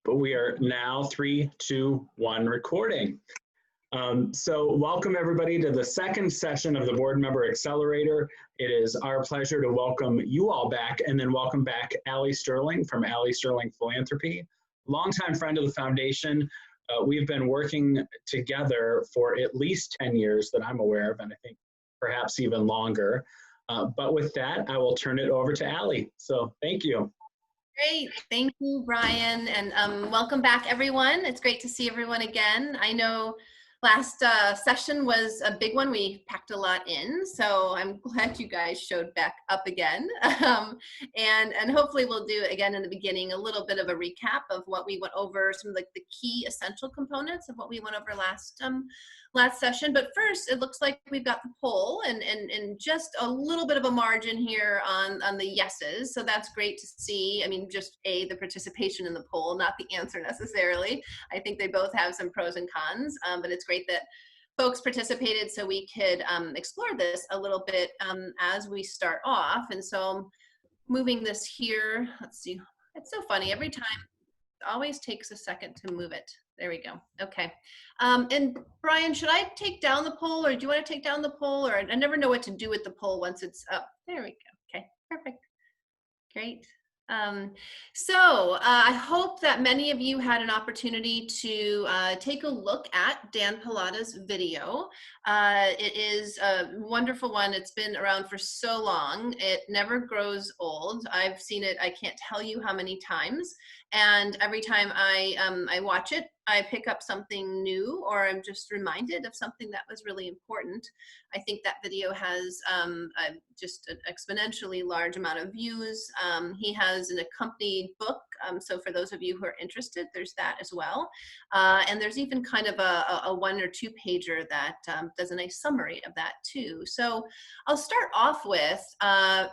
But we are now 3, 2, 1 recording. So welcome everybody to the second session of the Board Member Accelerator. It is our pleasure to welcome you all back, and then welcome back Allie Sterling from Allie Sterling Philanthropy, longtime friend of the foundation. We've been working together for at least 10 years that I'm aware of, and I think perhaps even longer. But with that, I will turn it over to Allie. So thank you. Great. Thank you, Brian. And welcome back, everyone. It's great to see everyone again. I know last session was a big one. We packed a lot in, so I'm glad you guys showed back up again. And hopefully we'll do, again, in the beginning, a little bit of a recap of what we went over, some of the key essential components of what we went over last session. But first, it looks like we've got the poll and just a little bit of a margin here on the yeses. So that's great to see. I mean, just the participation in the poll, not the answer necessarily. I think they both have some pros and cons, but it's great that folks participated so we could explore this a little bit as we start off. And so moving this here, let's see. It's so funny. Every time, it always takes a second to move it. There we go. Okay. And Brian, should I take down the poll, or do you want to take down the poll? Or I never know what to do with the poll once it's up. There we go. Okay, perfect. Great. I hope that many of you had an opportunity to take a look at Dan Pallotta's video. It is a wonderful one. It's been around for so long. It never grows old. I've seen it, I can't tell you how many times. And every time I watch it, I pick up something new, or I'm just reminded of something that was really important. I think that video has just an exponentially large amount of views. He has an accompanied book, so for those of you who are interested, there's that as well. And there's even kind of a 1 or 2 pager that does a nice summary of that too. So I'll start off with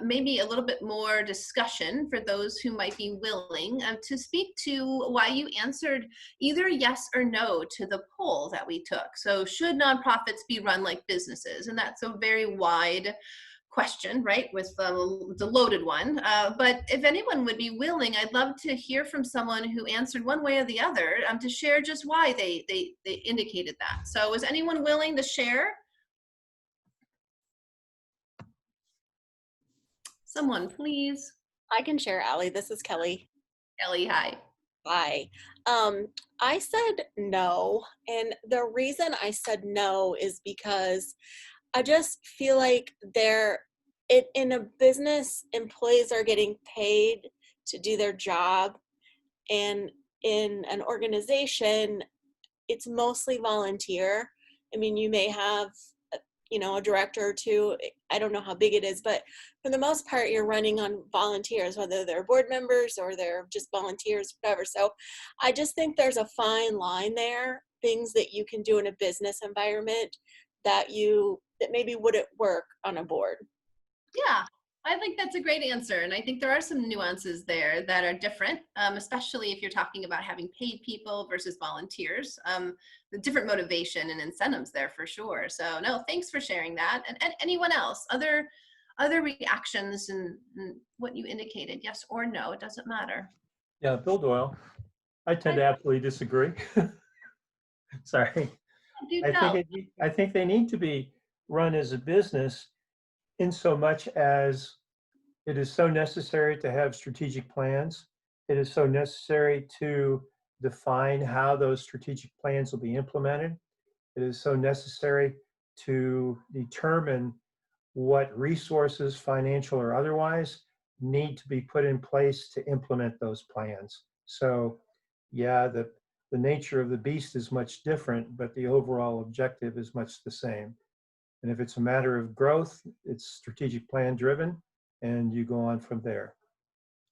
maybe a little bit more discussion for those who might be willing to speak to why you answered either yes or no to the poll that we took. So should nonprofits be run like businesses? And that's a very wide question, right, with the loaded one. But if anyone would be willing, I'd love to hear from someone who answered one way or the other to share just why they indicated that. So is anyone willing to share? Someone, please. I can share, Allie. This is Kelly. Kelly, hi. Hi. I said no, and the reason I said no is because I just feel like in a business, employees are getting paid to do their job, and in an organization, it's mostly volunteer. I mean, you may have a director or two. I don't know how big it is, but for the most part, you're running on volunteers, whether they're board members or they're just volunteers, whatever. So I just think there's a fine line there, things that you can do in a business environment that maybe wouldn't work on a board. Yeah, I think that's a great answer. And I think there are some nuances there that are different, especially if you're talking about having paid people versus volunteers. The different motivation and incentives there for sure. So no, thanks for sharing that. And anyone else, other reactions and what you indicated, yes or no, it doesn't matter. Yeah, Bill Doyle. I tend to absolutely disagree. Sorry. I think they need to be run as a business, in so much as it is so necessary to have strategic plans. It is so necessary to define how those strategic plans will be implemented. It is so necessary to determine what resources, financial or otherwise, need to be put in place to implement those plans. So yeah, the nature of the beast is much different, but the overall objective is much the same. And if it's a matter of growth, it's strategic plan driven, and you go on from there.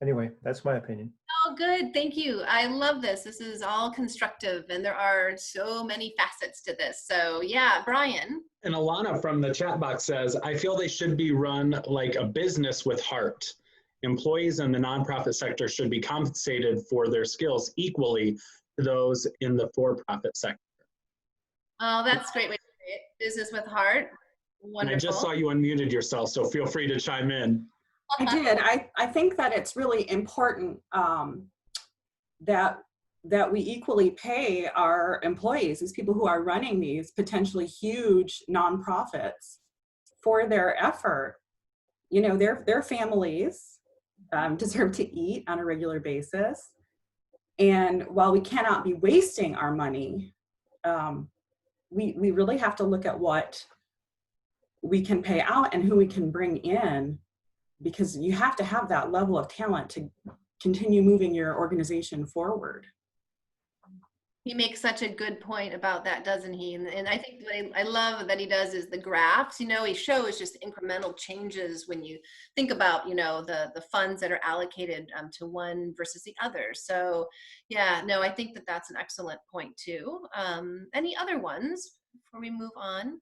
Anyway, that's my opinion. Oh, good. Thank you. I love this. This is all constructive, and there are so many facets to this. So yeah, Brian. And Alana from the chat box says, I feel they should be run like a business with heart. Employees in the nonprofit sector should be compensated for their skills equally to those in the for-profit sector. Oh, that's a great way to say it. Business with heart. Wonderful. And I just saw you unmuted yourself, so feel free to chime in. I did. I think that it's really important that that we equally pay our employees, these people who are running these potentially huge nonprofits, for their effort. You know, their families deserve to eat on a regular basis. And while we cannot be wasting our money, we really have to look at what we can pay out and who we can bring in, because you have to have that level of talent to continue moving your organization forward. He makes such a good point about that, doesn't he? And I think what I love that he does is the graphs. You know, he shows just incremental changes when you think about, you know, the funds that are allocated to one versus the other. So yeah, no, I think that that's an excellent point too. Any other ones before we move on?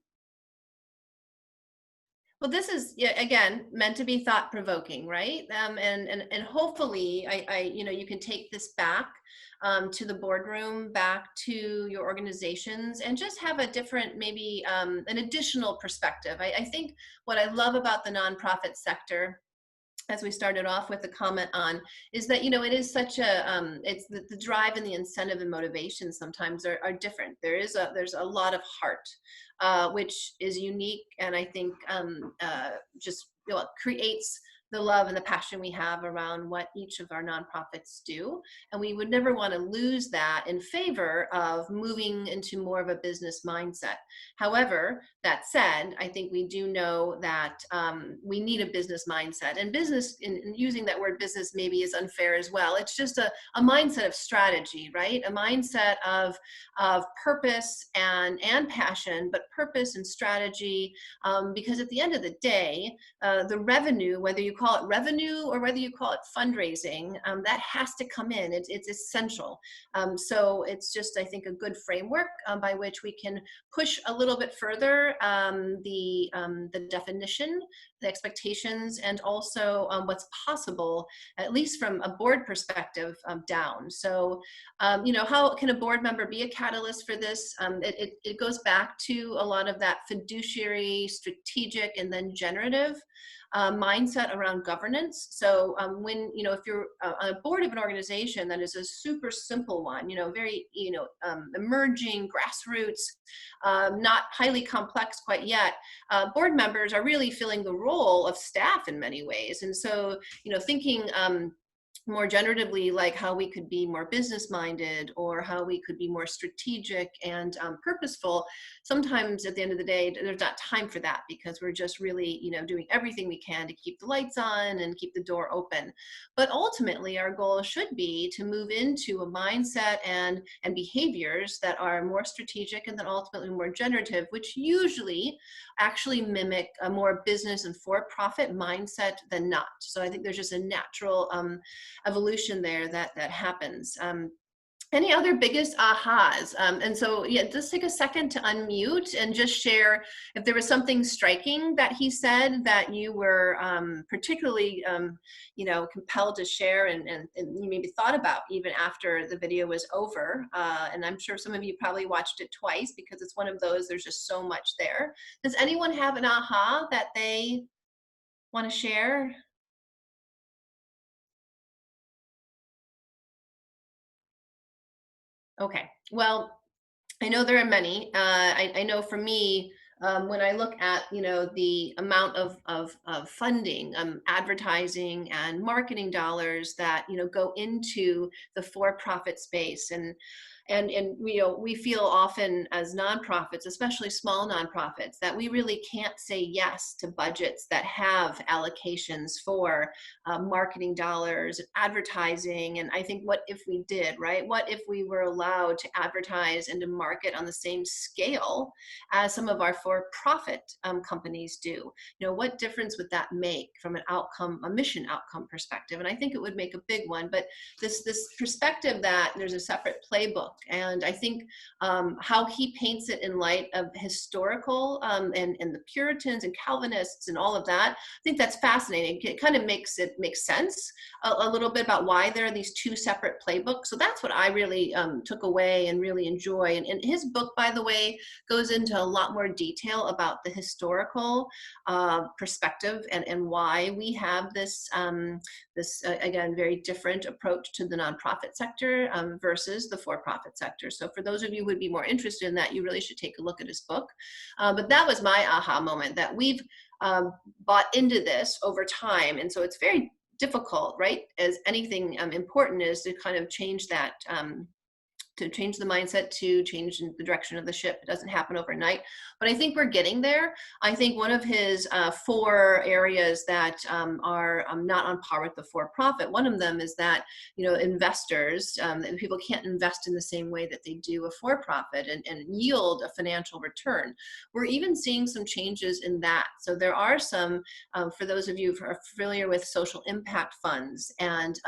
Well, this is, yeah, again, meant to be thought provoking, right? And hopefully, you know, you can take this back to the boardroom, back to your organizations, and just have a different, maybe an additional perspective. I think what I love about the nonprofit sector, as we started off with a comment on, is that, you know, it is such a, it's the drive and the incentive and motivation sometimes are different. There's a lot of heart, which is unique, and I think just, you know, creates the love and the passion we have around what each of our nonprofits do. And we would never want to lose that in favor of moving into more of a business mindset. However, that said, I think we do know that we need a business mindset. And business, in using that word business maybe is unfair as well. It's just a mindset of strategy, right? A mindset of purpose and passion, but purpose and strategy, because at the end of the day, the revenue, whether you call it revenue or whether you call it fundraising, that has to come in. It's essential. So it's just, I think, a good framework by which we can push a little bit further the definition, the expectations, and also what's possible, at least from a board perspective, down. So, you know, how can a board member be a catalyst for this? It goes back to a lot of that fiduciary, strategic, and then generative mindset around governance. So when, you know, if you're on a board of an organization that is a super simple one, you know, very, you know, emerging, grassroots, not highly complex quite yet, board members are really filling the role of staff in many ways. And so, you know, thinking more generatively, like how we could be more business minded, or how we could be more strategic and purposeful. Sometimes at the end of the day, there's not time for that, because we're just really, you know, doing everything we can to keep the lights on and keep the door open. But ultimately, our goal should be to move into a mindset and behaviors that are more strategic and then ultimately more generative, which usually actually mimic a more business and for-profit mindset than not. So I think there's just a natural evolution there that happens. Any other biggest ahas? And so, yeah, just take a second to unmute and just share if there was something striking that he said that you were particularly, you know, compelled to share and you maybe thought about even after the video was over. And I'm sure some of you probably watched it twice, because it's one of those, there's just so much there. Does anyone have an aha that they want to share? Okay, well, I know there are many. I know for me, when I look at, you know, the amount of funding, advertising and marketing dollars that, you know, go into the for-profit space, and you know, we feel often as nonprofits, especially small nonprofits, that we really can't say yes to budgets that have allocations for marketing dollars, advertising. And I think, what if we did, right? What if we were allowed to advertise and to market on the same scale as some of our for-profit companies do? You know, what difference would that make from an outcome, a mission outcome perspective? And I think it would make a big one. But this perspective that there's a separate playbook, and I think how he paints it in light of historical and the Puritans and Calvinists and all of that, I think that's fascinating. It kind of makes sense a little bit about why there are these two separate playbooks. So that's what I really took away and really enjoy. And his book, by the way, goes into a lot more detail detail about the historical perspective and why we have this, again, very different approach to the nonprofit sector versus the for-profit sector. So for those of you who would be more interested in that, you really should take a look at his book. But that was my aha moment, that we've bought into this over time. And so it's very difficult, right, as anything important is to kind of change that, to change the mindset, to change the direction of the ship. It doesn't happen overnight, but I think we're getting there. I think one of his 4 areas that are not on par with the for-profit, one of them is that, you know, investors, people can't invest in the same way that they do a for-profit and yield a financial return. We're even seeing some changes in that. So there are some, for those of you who are familiar with social impact funds and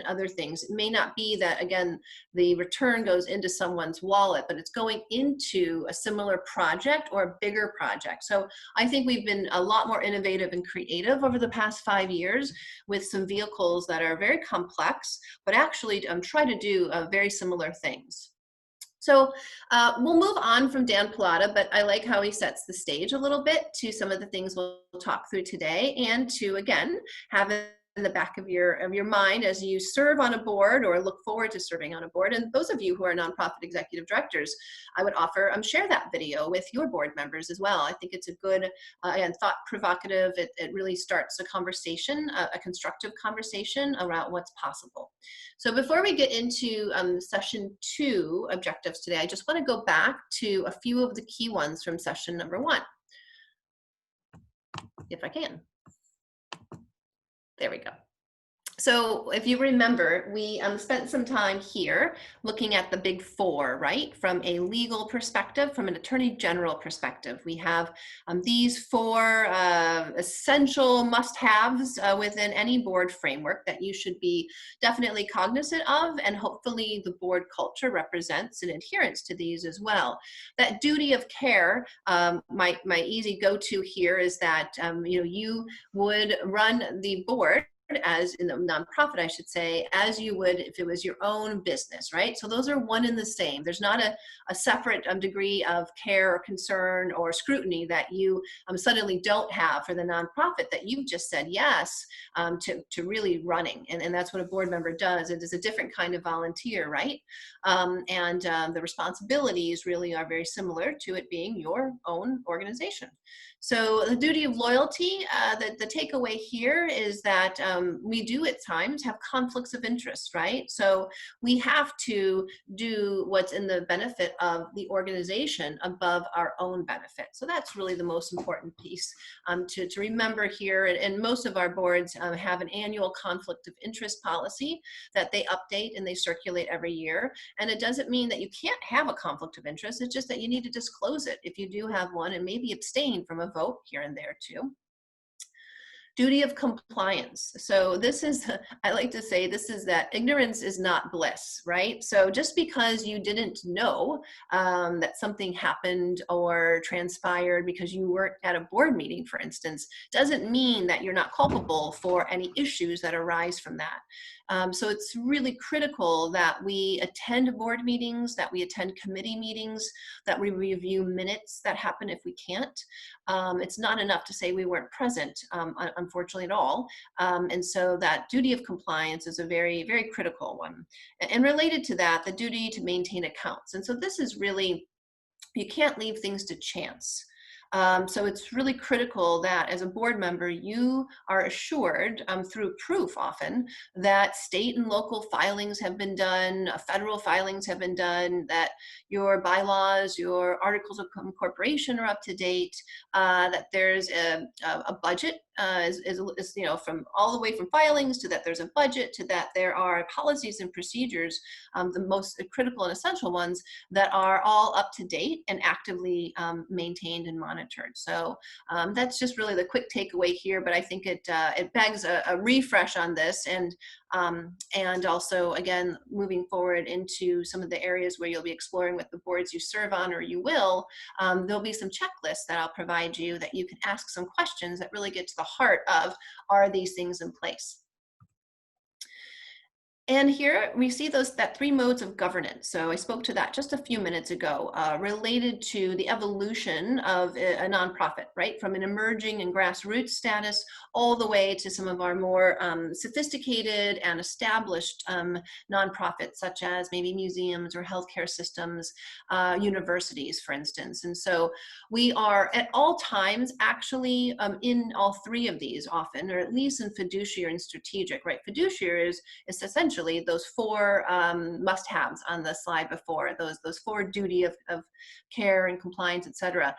other things, it may not be that, again, the return goes into someone's wallet, but it's going into a similar project or a bigger project. So I think we've been a lot more innovative and creative over the past 5 years with some vehicles that are very complex, but actually try to do very similar things. So we'll move on from Dan Pallotta, but I like how he sets the stage a little bit to some of the things we'll talk through today, and to, again, have it in the back of your mind as you serve on a board or look forward to serving on a board. And those of you who are nonprofit executive directors, I would offer share that video with your board members as well. I think it's a good and thought provocative. It really starts a conversation, a constructive conversation around what's possible. So before we get into session 2 objectives today, I just want to go back to a few of the key ones from session number 1, if I can. There we go. So if you remember, we spent some time here looking at the big 4, right? From a legal perspective, from an attorney general perspective, we have these 4 essential must-haves within any board framework that you should be definitely cognizant of, and hopefully the board culture represents an adherence to these as well. That duty of care, my easy go-to here is that you know, you would run the board as in the nonprofit, I should say, as you would if it was your own business, right? So those are one and the same. There's not a separate degree of care or concern or scrutiny that you suddenly don't have for the nonprofit that you've just said yes to really running. And that's what a board member does. It is a different kind of volunteer, right? The responsibilities really are very similar to it being your own organization. So the duty of loyalty, the takeaway here is that we do at times have conflicts of interest, right? So we have to do what's in the benefit of the organization above our own benefit. So that's really the most important piece to remember here. And most of our boards have an annual conflict of interest policy that they update and they circulate every year. And it doesn't mean that you can't have a conflict of interest. It's just that you need to disclose it if you do have one, and maybe abstain from a vote here and there too. Duty of compliance. So this is, I like to say, this is that ignorance is not bliss, right? So just because you didn't know that something happened or transpired because you weren't at a board meeting, for instance, doesn't mean that you're not culpable for any issues that arise from that. So it's really critical that we attend board meetings, that we attend committee meetings, that we review minutes that happen if we can't. It's not enough to say we weren't present, unfortunately, at all. And so that duty of compliance is a very, very critical one. And related to that, the duty to maintain accounts. And so this is really, you can't leave things to chance. So it's really critical that as a board member, you are assured through proof often that state and local filings have been done, federal filings have been done, that your bylaws, your articles of incorporation are up to date, that there's a budget, you know, from all the way from filings to that there's a budget to that there are policies and procedures, the most critical and essential ones that are all up to date and actively maintained and monitored. So that's just really the quick takeaway here, but I think it begs a refresh on this, and also, again, moving forward into some of the areas where you'll be exploring with the boards you serve on, or you will, there'll be some checklists that I'll provide you that you can ask some questions that really get to the heart of, are these things in place? And here we see that 3 modes of governance. So I spoke to that just a few minutes ago, related to the evolution of a nonprofit, right? From an emerging and grassroots status all the way to some of our more sophisticated and established nonprofits, such as maybe museums or healthcare systems, universities, for instance. And so we are at all times actually in all 3 of these often, or at least in fiduciary and strategic, right? Fiduciary is essentially those 4 must-haves on the slide before, those 4 duty of care and compliance, et cetera.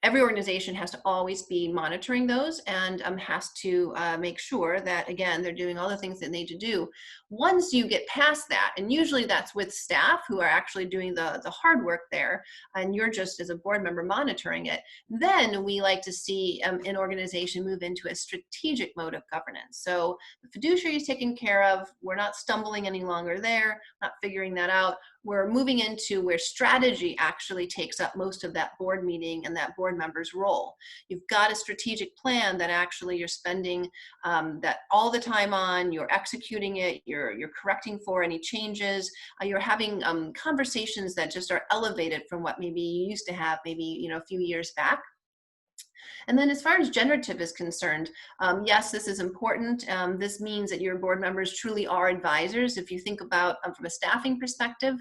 Every organization has to always be monitoring those and has to make sure that, again, they're doing all the things they need to do. Once you get past that, and usually that's with staff who are actually doing the hard work there, and you're just as a board member monitoring it, then we like to see an organization move into a strategic mode of governance. So the fiduciary is taken care of. We're not stumbling any longer there, not figuring that out. We're moving into where strategy actually takes up most of that board meeting and that board member's role. You've got a strategic plan that actually you're spending that all the time on, you're executing it, you're correcting for any changes, you're having conversations that just are elevated from what maybe you used to have maybe a few years back. And then as far as generative is concerned, yes, this is important. This means that your board members truly are advisors. If you think about from a staffing perspective,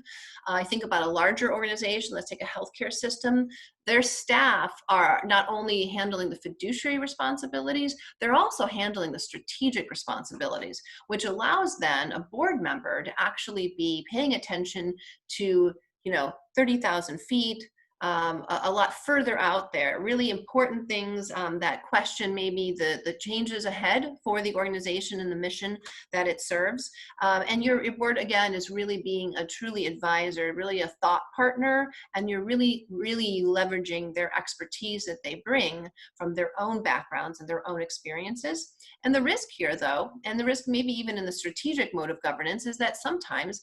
I think about a larger organization, let's take a healthcare system. Their staff are not only handling the fiduciary responsibilities, they're also handling the strategic responsibilities, which allows then a board member to actually be paying attention to 30,000 feet, a lot further out there, really important things that question maybe the changes ahead for the organization and the mission that it serves. And your board, again, is really being a truly advisor, really a thought partner, and you're really, really leveraging their expertise that they bring from their own backgrounds and their own experiences. And the risk here, though, and the risk maybe even in the strategic mode of governance, is that sometimes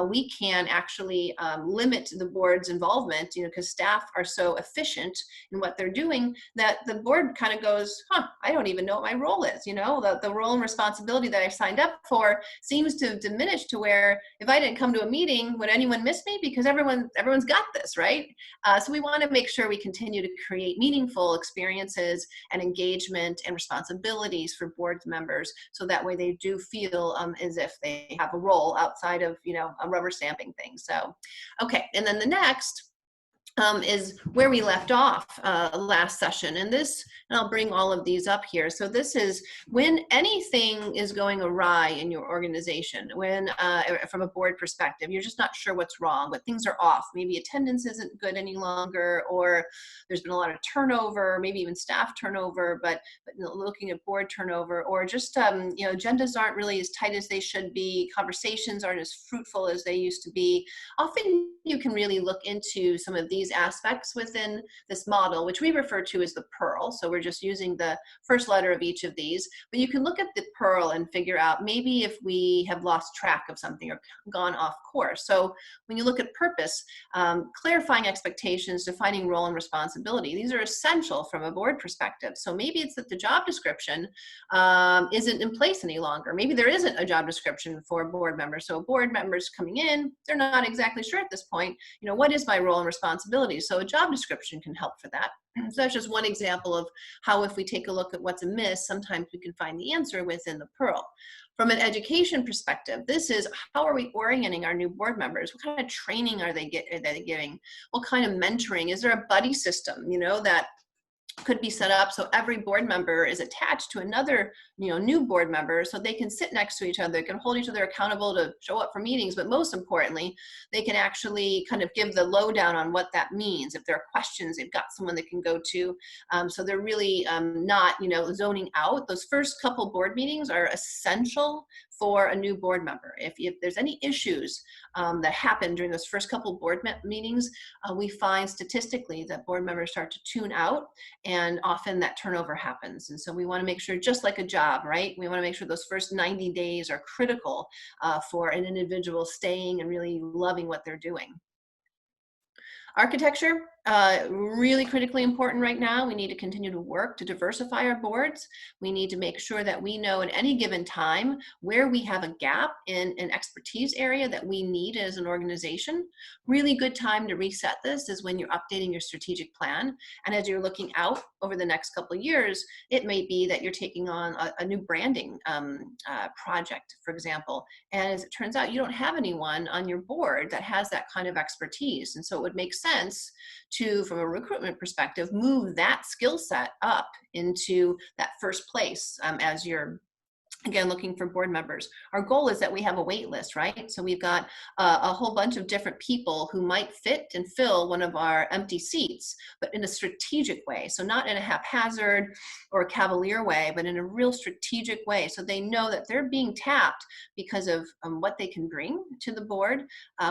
we can actually limit the board's involvement, because staff are so efficient in what they're doing that the board kind of goes, I don't even know what my role is. The role and responsibility that I've signed up for seems to diminish to where if I didn't come to a meeting, would anyone miss me? Because everyone's got this, right? So we want to make sure we continue to create meaningful experiences and engagement and responsibilities for board members, so that way they do feel as if they have a role outside of a rubber stamping thing. So, okay, and then the next is where we left off last session. And I'll bring all of these up here. So this is when anything is going awry in your organization, when from a board perspective, you're just not sure what's wrong, but things are off. Maybe attendance isn't good any longer, or there's been a lot of turnover, maybe even staff turnover, but looking at board turnover, or just, agendas aren't really as tight as they should be, conversations aren't as fruitful as they used to be. Often you can really look into some of these aspects within this model, which we refer to as the Pearl. So we're just using the first letter of each of these, but you can look at the Pearl and figure out maybe if we have lost track of something or gone off course. So when you look at purpose, clarifying expectations, defining role and responsibility, these are essential from a board perspective. So maybe it's that the job description isn't in place any longer. Maybe there isn't a job description for a board member. So board members coming in, they're not exactly sure at this point, what is my role and responsibility? So a job description can help for that. So that's just one example of how, if we take a look at what's amiss, sometimes we can find the answer within the Pearl. From an education perspective, this is how are we orienting our new board members? What kind of training are they giving? What kind of mentoring? Is there a buddy system, that could be set up so every board member is attached to another new board member, so they can sit next to each other, can hold each other accountable to show up for meetings, but most importantly, they can actually kind of give the lowdown on what that means. If there are questions, they've got someone they can go to, so they're really not zoning out. Those first couple board meetings are essential for a new board member. If there's any issues that happen during those first couple board meetings, we find statistically that board members start to tune out, and often that turnover happens. And so we want to make sure, just like a job, right? We want to make sure those first 90 days are critical for an individual staying and really loving what they're doing. Architecture, Really critically important right now. We need to continue to work to diversify our boards. We need to make sure that we know at any given time where we have a gap in an expertise area that we need as an organization. Really good time to reset this is when you're updating your strategic plan. And as you're looking out over the next couple of years, it may be that you're taking on a new branding project, for example. And as it turns out, you don't have anyone on your board that has that kind of expertise. And so it would make sense to, from a recruitment perspective, move that skill set up into that first place as you're, again, looking for board members. Our goal is that we have a wait list, right? So we've got a whole bunch of different people who might fit and fill one of our empty seats, but in a strategic way. So not in a haphazard or a cavalier way, but in a real strategic way. So they know that they're being tapped because of what they can bring to the board,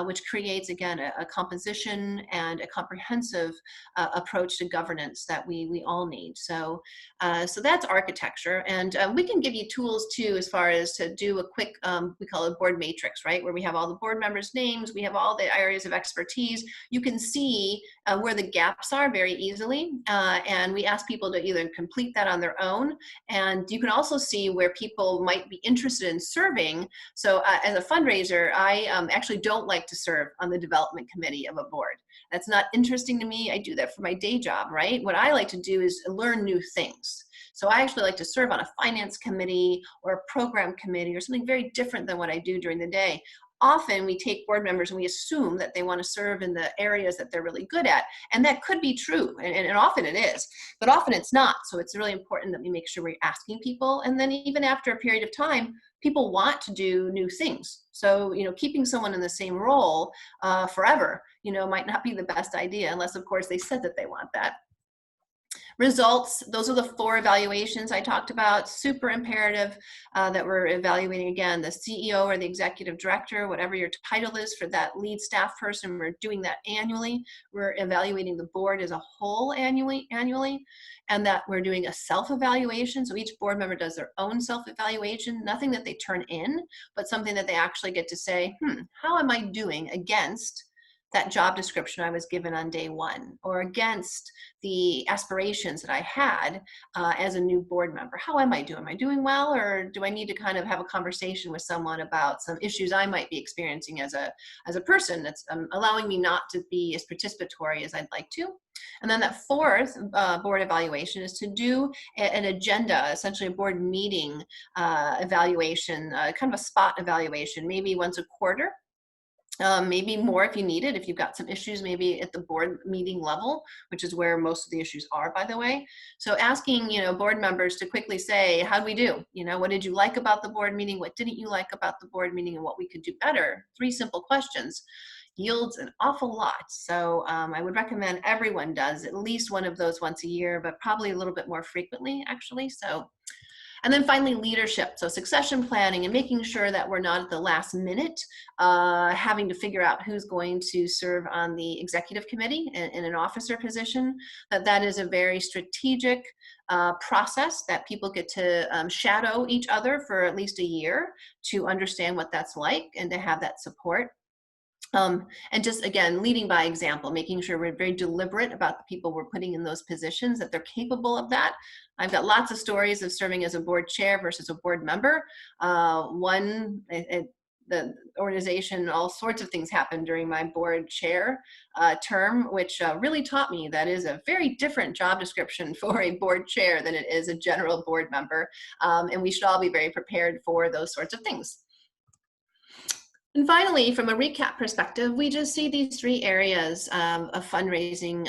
which creates, again, a composition and a comprehensive approach to governance that we all need. So that's architecture. And we can give you tools too, as far as to do a quick, we call it board matrix, right? Where we have all the board members' names, we have all the areas of expertise. You can see where the gaps are very easily. And we ask people to either complete that on their own. And you can also see where people might be interested in serving. So as a fundraiser, I actually don't like to serve on the development committee of a board. That's not interesting to me. I do that for my day job, right? What I like to do is learn new things. So I actually like to serve on a finance committee or a program committee or something very different than what I do during the day. Often we take board members and we assume that they want to serve in the areas that they're really good at. And that could be true, and often it is, but often it's not. So it's really important that we make sure we're asking people. And then even after a period of time, people want to do new things. So, keeping someone in the same role forever, might not be the best idea, unless of course they said that they want that. Results, those are the 4 evaluations I talked about. Super imperative that we're evaluating, again, the CEO or the executive director, whatever your title is for that lead staff person. We're doing that annually. We're evaluating the board as a whole annually, and that we're doing a self-evaluation. So each board member does their own self-evaluation, nothing that they turn in, but something that they actually get to say, how am I doing against that job description I was given on day 1, or against the aspirations that I had as a new board member? How am I doing? Am I doing well, or do I need to kind of have a conversation with someone about some issues I might be experiencing as a person that's allowing me not to be as participatory as I'd like to? And then that 4th board evaluation is to do an agenda, essentially a board meeting evaluation, kind of a spot evaluation, maybe once a quarter. Maybe more if you need it, if you've got some issues maybe at the board meeting level, which is where most of the issues are, by the way. So asking, board members to quickly say, how'd we do? What did you like about the board meeting? What didn't you like about the board meeting, and what we could do better? 3 simple questions yields an awful lot. So I would recommend everyone does at least one of those once a year, but probably a little bit more frequently, actually. And then finally, leadership. So succession planning and making sure that we're not at the last minute having to figure out who's going to serve on the executive committee in an officer position. That is a very strategic process that people get to shadow each other for at least a year to understand what that's like and to have that support. And just, again, leading by example, making sure we're very deliberate about the people we're putting in those positions, that they're capable of that. I've got lots of stories of serving as a board chair versus a board member. The organization, all sorts of things happened during my board chair term, which really taught me that is a very different job description for a board chair than it is a general board member. And we should all be very prepared for those sorts of things. And finally, from a recap perspective, we just see these 3 areas of fundraising,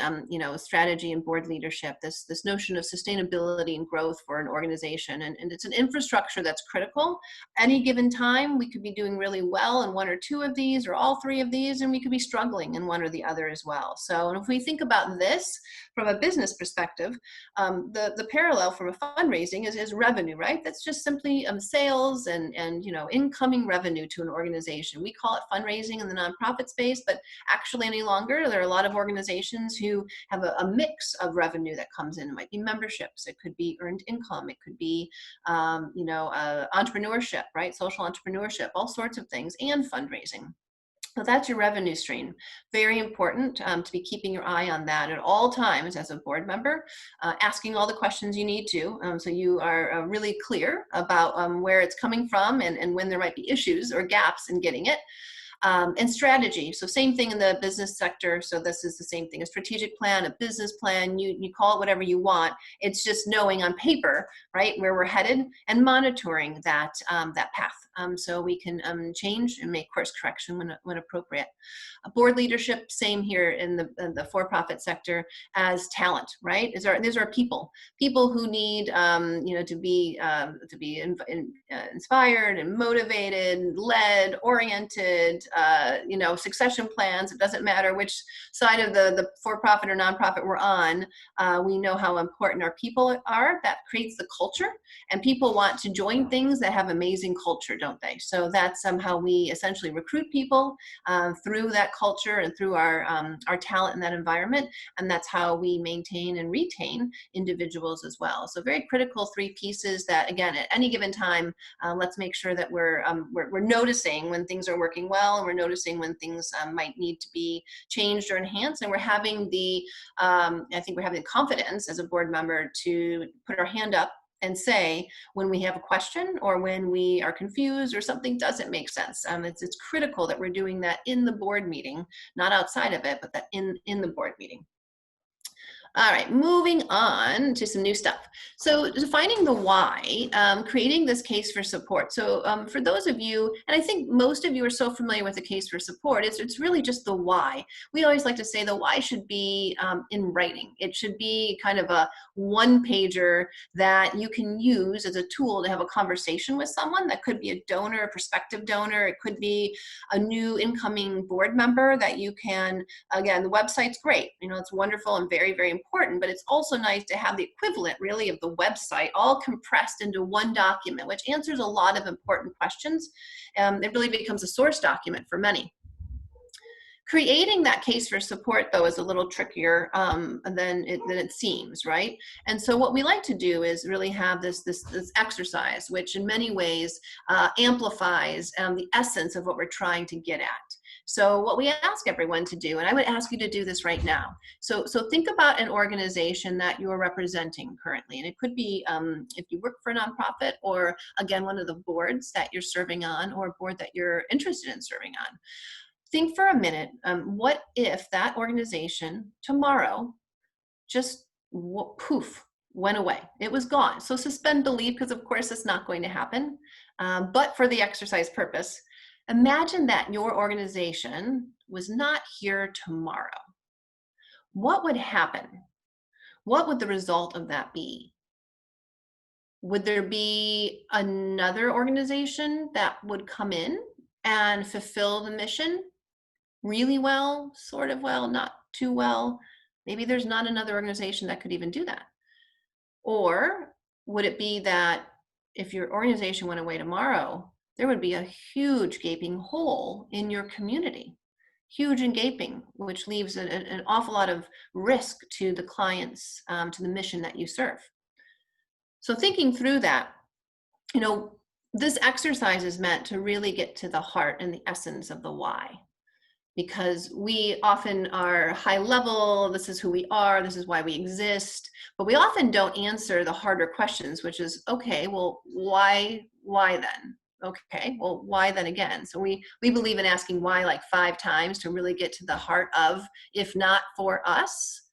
strategy and board leadership, this notion of sustainability and growth for an organization. And it's an infrastructure that's critical. Any given time, we could be doing really well in 1 or 2 of these, or all 3 of these, and we could be struggling in 1 or the other as well. So if we think about this from a business perspective, the parallel from a fundraising is revenue, right? That's just simply sales and incoming revenue to an organization. We call it fundraising in the nonprofit space, but actually any longer, there are a lot of organizations who have a mix of revenue that comes in. It might be memberships, it could be earned income, it could be, entrepreneurship, right? Social entrepreneurship, all sorts of things, and fundraising. So that's your revenue stream. Very important to be keeping your eye on that at all times as a board member, asking all the questions you need to, so you are really clear about where it's coming from and when there might be issues or gaps in getting it. And strategy. So same thing in the business sector. So this is the same thing, a strategic plan, a business plan, you call it whatever you want. It's just knowing on paper, right, where we're headed and monitoring that, that path. So we can change and make course correction when appropriate. Board leadership, same here in the for-profit sector as talent, right? These are people who need, you know, to be inspired and motivated, led, oriented, you know, succession plans. It doesn't matter which side of the for-profit or nonprofit we're on. We know how important our people are. That creates the culture, and people want to join things that have amazing culture, don't they? So that's how we essentially recruit people through that culture and through our talent in that environment, and that's how we maintain and retain individuals as well. So very critical 3 pieces that, again, at any given time, let's make sure that we're noticing when things are working well, and we're noticing when things might need to be changed or enhanced, and we're having the I think we're having confidence as a board member to put our hand up and say when we have a question or when we are confused or something doesn't make sense. It's critical that we're doing that in the board meeting, not outside of it, but that in the board meeting. All right, moving on to some new stuff. So defining the why, creating this case for support. So for those of you, and I think most of you are so familiar with the case for support, it's really just the why. We always like to say the why should be in writing. It should be kind of a one-pager that you can use as a tool to have a conversation with someone. That could be a donor, a prospective donor. It could be a new incoming board member that you can, again, the website's great. You know, it's wonderful and very, very important, but it's also nice to have the equivalent really of the website all compressed into one document, which answers a lot of important questions. It really becomes a source document for many. Creating that case for support, though, is a little trickier than it seems, right? And so what we like to do is really have this exercise, which in many ways amplifies the essence of what we're trying to get at. So what we ask everyone to do, and I would ask you to do this right now. So think about an organization that you're representing currently. And it could be if you work for a nonprofit, or again, one of the boards that you're serving on, or a board that you're interested in serving on. Think for a minute, what if that organization tomorrow just poof, went away? It was gone. So suspend belief, because of course it's not going to happen. But for the exercise purpose, imagine that your organization was not here tomorrow. What would happen? What would the result of that be? Would there be another organization that would come in and fulfill the mission really well, sort of well, not too well? Maybe there's not another organization that could even do that. Or would it be that if your organization went away tomorrow, there would be a huge gaping hole in your community, huge and gaping, which leaves an awful lot of risk to the clients, to the mission that you serve. So thinking through that, you know, this exercise is meant to really get to the heart and the essence of the why. Because we often are high level, this is who we are, this is why we exist, but we often don't answer the harder questions, which is, okay, well, why then? Okay, well, why then again? So we believe in asking why like 5 times to really get to the heart of, if not for us,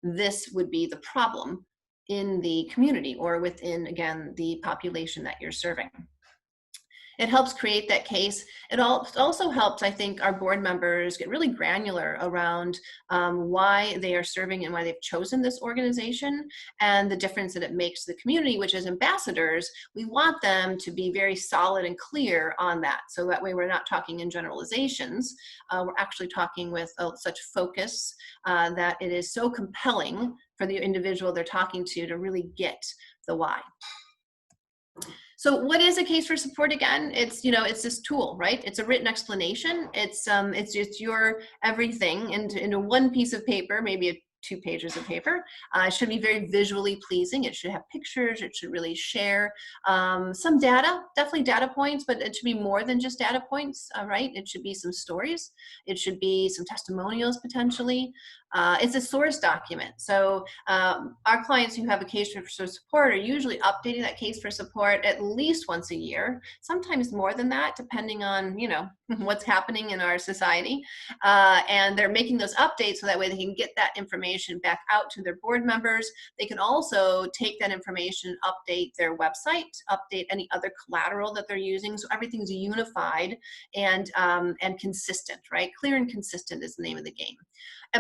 this would be the problem in the community or within, again, the population that you're serving. It helps create that case. It also helps, I think, our board members get really granular around why they are serving and why they've chosen this organization and the difference that it makes to the community, which as ambassadors, we want them to be very solid and clear on that. So that way we're not talking in generalizations. We're actually talking with such focus that it is so compelling for the individual they're talking to really get the why. So what is a case for support again? It's, you know, it's this tool, right? It's a written explanation. It's just your everything into one piece of paper, maybe a 2 pages of paper. It should be very visually pleasing. It should have pictures. It should really share some data, definitely data points, but it should be more than just data points, right? It should be some stories. It should be some testimonials potentially. It's a source document. So our clients who have a case for support are usually updating that case for support at least once a year, sometimes more than that, depending on, you know, what's happening in our society. And they're making those updates so that way they can get that information back out to their board members. They can also take that information, update their website, update any other collateral that they're using. So everything's unified and consistent, right? Clear and consistent is the name of the game.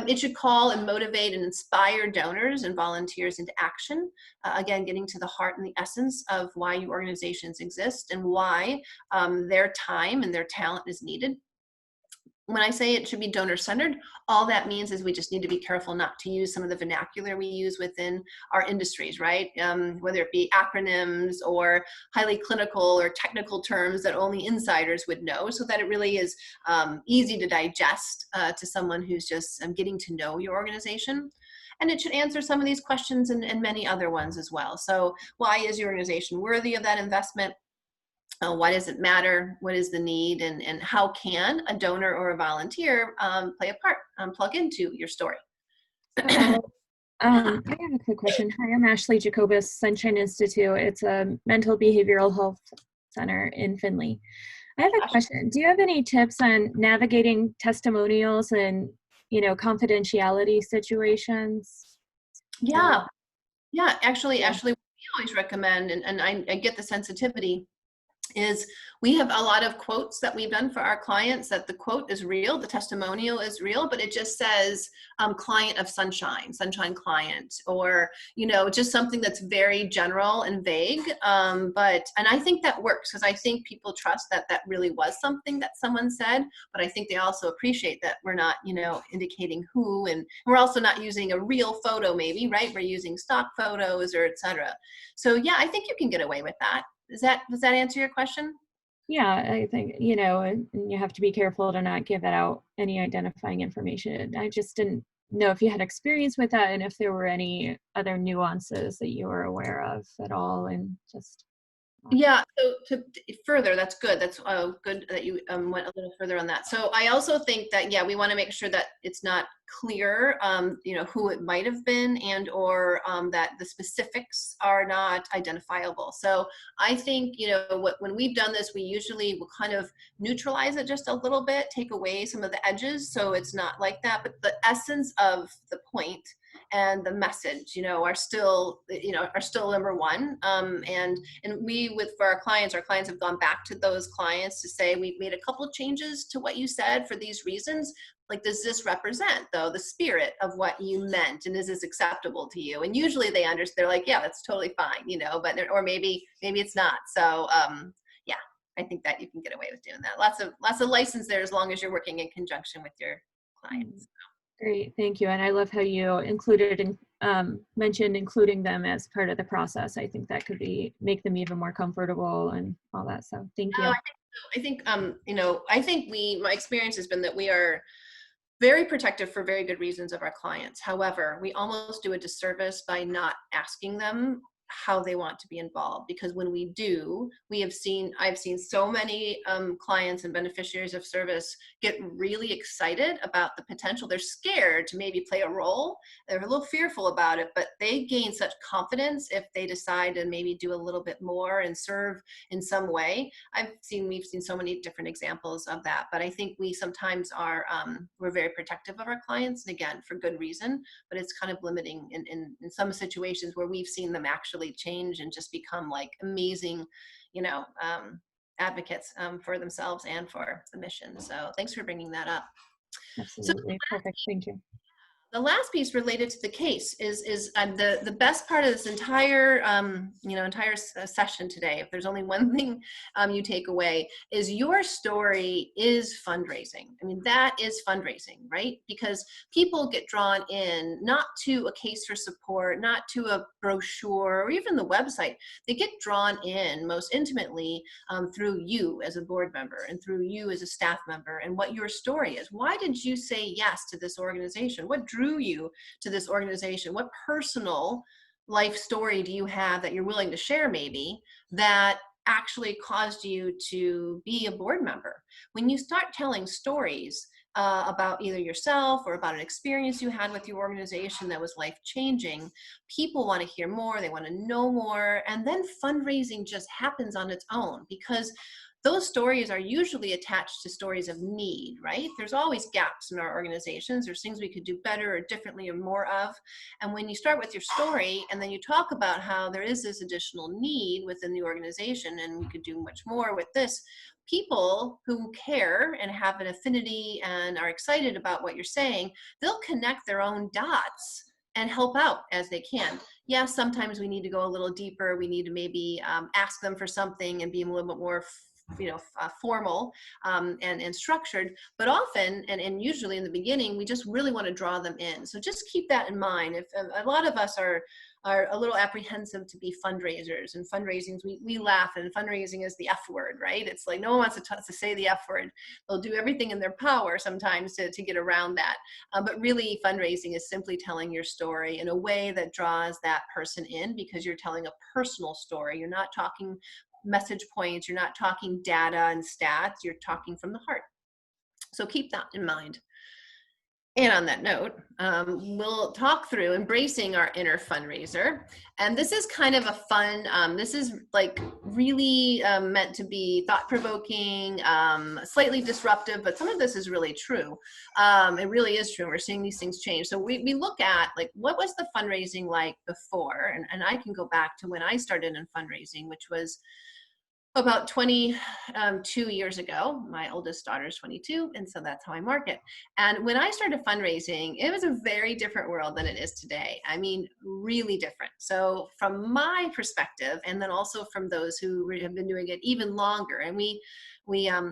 It should call and motivate and inspire donors and volunteers into action. Again, getting to the heart and the essence of why your organizations exist and why their time and their talent is needed. When I say it should be donor-centered, all that means is we just need to be careful not to use some of the vernacular we use within our industries, right? Whether it be acronyms or highly clinical or technical terms that only insiders would know, so that it really is easy to digest to someone who's just getting to know your organization. And it should answer some of these questions and many other ones as well. So why is your organization worthy of that investment? Why does it matter? What is the need? And how can a donor or a volunteer play a part, plug into your story? I have a quick question. Hi, I'm Ashley Jacobus, Sunshine Institute. It's a mental behavioral health center in Findlay. I have a question. Do you have any tips on navigating testimonials and, you know, confidentiality situations? Yeah, actually, we always recommend, and I get the sensitivity, is we have a lot of quotes that we've done for our clients that the quote is real, the testimonial is real, but it just says client of Sunshine client, or, you know, just something that's very general and vague. And I think that works because I think people trust that that really was something that someone said, but I think they also appreciate that we're not, you know, indicating who, and we're also not using a real photo maybe, right? We're using stock photos or etc. So yeah, I think you can get away with that. Does that answer your question? Yeah, I think, you know, and you have to be careful to not give out any identifying information. I just didn't know if you had experience with that and if there were any other nuances that you were aware of at all, and just. Yeah, so to further, that's good. That's good that you went a little further on that. So I also think that, yeah, we want to make sure that it's not clear, you know, who it might have been, and or that the specifics are not identifiable. So I think, you know, when we've done this, we usually will kind of neutralize it just a little bit, take away some of the edges, so it's not like that. But the essence of the point and the message, you know, are still number one. And for our clients have gone back to those clients to say, we've made a couple of changes to what you said for these reasons. Like, does this represent, though, the spirit of what you meant, and is this acceptable to you? And usually they understand, they're like, yeah, that's totally fine, you know, but, or maybe it's not. So yeah, I think that you can get away with doing that. Lots of license there, as long as you're working in conjunction with your clients. Great, thank you. And I love how you included and mentioned including them as part of the process. I think that could make them even more comfortable and all that. So thank you. I think you know, I think my experience has been that we are very protective for very good reasons of our clients. However, we almost do a disservice by not asking them how they want to be involved, because when we do, I've seen so many clients and beneficiaries of service get really excited about the potential. They're scared to maybe play a role. They're a little fearful about it, but they gain such confidence if they decide to maybe do a little bit more and serve in some way. We've seen so many different examples of that, but I think we sometimes are, we're very protective of our clients, and again, for good reason, but it's kind of limiting in some situations where we've seen them actually change and just become like amazing, you know, advocates for themselves and for the mission. So thanks for bringing that up. Absolutely, perfect, thank you. The last piece related to the case is the best part of this entire session today. If there's only one thing you take away, is your story is fundraising. I mean, that is fundraising, right? Because people get drawn in not to a case for support, not to a brochure or even the website. They get drawn in most intimately through you as a board member and through you as a staff member and what your story is. Why did you say yes to this organization? What drew drew you to this organization? What personal life story do you have that you're willing to share, maybe, that actually caused you to be a board member? When you start telling stories about either yourself or about an experience you had with your organization that was life-changing, people want to hear more, they want to know more, and then fundraising just happens on its own, because those stories are usually attached to stories of need, right? There's always gaps in our organizations. There's things we could do better or differently or more of. And when you start with your story and then you talk about how there is this additional need within the organization and we could do much more with this, people who care and have an affinity and are excited about what you're saying, they'll connect their own dots and help out as they can. Yes, sometimes we need to go a little deeper. We need to maybe ask them for something and be a little bit more formal and structured, but often and usually in the beginning, we just really want to draw them in. So just keep that in mind. If a lot of us are a little apprehensive to be fundraisers, and fundraisings, we laugh, and fundraising is the F word, right? It's like no one wants to say the F word. They'll do everything in their power sometimes to get around that. But really, fundraising is simply telling your story in a way that draws that person in, because you're telling a personal story. You're not talking message points, you're not talking data and stats, you're talking from the heart. So keep that in mind. And on that note, we'll talk through embracing our inner fundraiser. And this is kind of a fun, this is like really meant to be thought-provoking, slightly disruptive, but some of this is really true. It really is true. We're seeing these things change. So we look at, like, what was the fundraising like before? And I can go back to when I started in fundraising, which was about 22 years ago. My oldest daughter is 22, and so that's how I mark it. And when I started fundraising, it was a very different world than it is today. I mean, really different. So from my perspective, and then also from those who have been doing it even longer, and we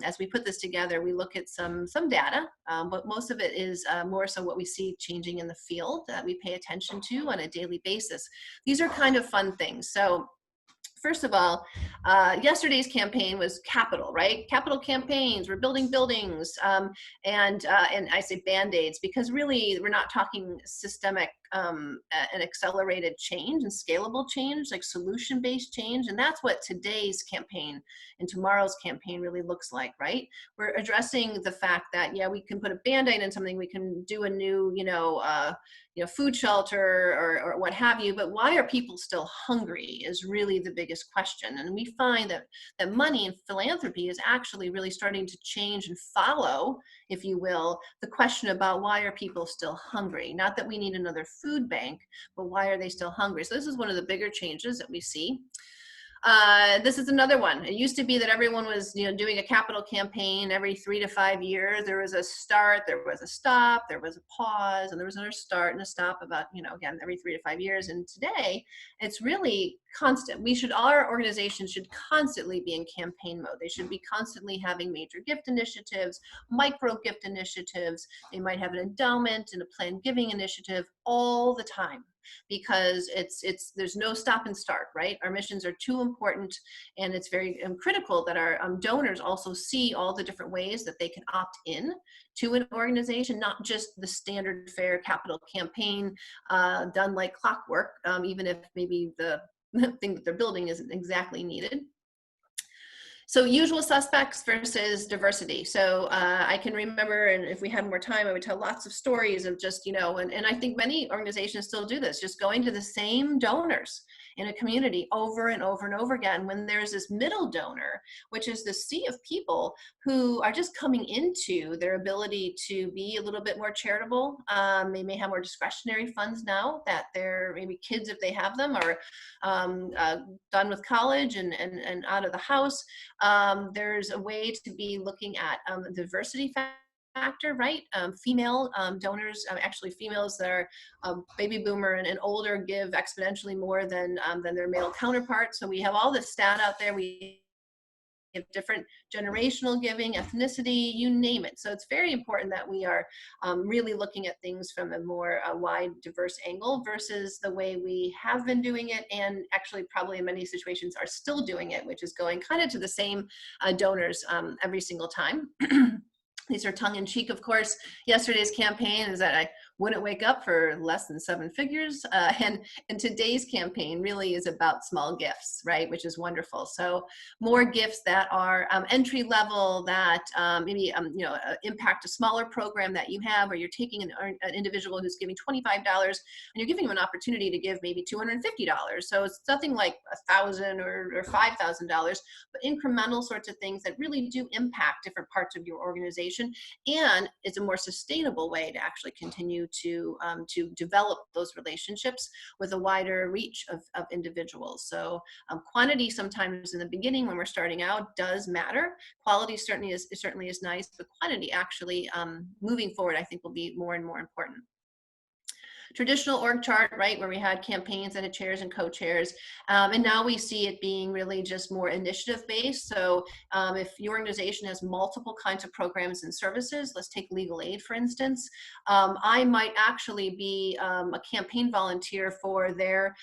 as we put this together, we look at some data, but most of it is more so what we see changing in the field that we pay attention to on a daily basis. These are kind of fun things. So first of all, yesterday's campaign was capital, right? Capital campaigns, we're building buildings, and I say Band-Aids because really we're not talking systemic and accelerated change and scalable change, like solution-based change. And that's what today's campaign and tomorrow's campaign really looks like, right? We're addressing the fact that, yeah, we can put a Band-Aid in something, we can do a new, food shelter or what have you, but why are people still hungry is really the biggest question. And we find that money and philanthropy is actually really starting to change and follow, if you will, the question about why are people still hungry? Not that we need another food bank, but why are they still hungry? So this is one of the bigger changes that we see. This is another one. It used to be that everyone was, doing a capital campaign every 3 to 5 years. There was a start, there was a stop, there was a pause, and there was another start and a stop about, again, every 3 to 5 years. And today, it's really constant. Our organizations should constantly be in campaign mode. They should be constantly having major gift initiatives, micro gift initiatives. They might have an endowment and a planned giving initiative all the time, because there's no stop and start, right? Our missions are too important, and it's very critical that our donors also see all the different ways that they can opt in to an organization, not just the standard fare capital campaign done like clockwork, even if maybe the thing that they're building isn't exactly needed. So usual suspects versus diversity. So I can remember, and if we had more time, I would tell lots of stories of just, and I think many organizations still do this, just going to the same donors in a community over and over and over again, when there's this middle donor, which is the sea of people who are just coming into their ability to be a little bit more charitable. They may have more discretionary funds now that their maybe kids, if they have them, are done with college and out of the house. There's a way to be looking at diversity factor, right? Female donors, actually females that are baby boomer and older, give exponentially more than their male counterparts. So we have all this stat out there. We have different generational giving, ethnicity, you name it. So it's very important that we are really looking at things from a more wide, diverse angle versus the way we have been doing it, and actually probably in many situations are still doing it, which is going kind of to the same donors every single time. These are tongue-in-cheek, of course. Yesterday's campaign is that wouldn't wake up for less than 7 figures. And today's campaign really is about small gifts, right? Which is wonderful. So more gifts that are entry level, that maybe impact a smaller program that you have, or you're taking an individual who's giving $25 and you're giving them an opportunity to give maybe $250. So it's nothing like $1,000 or $5,000, but incremental sorts of things that really do impact different parts of your organization, and it's a more sustainable way to actually continue to develop those relationships with a wider reach of individuals. So quantity sometimes in the beginning when we're starting out does matter. Quality certainly is nice, but quantity actually moving forward I think will be more and more important. Traditional org chart, right, where we had campaigns and chairs and co-chairs, and now we see it being really just more initiative based. So if your organization has multiple kinds of programs and services, let's take legal aid for instance, I might actually be a campaign volunteer for their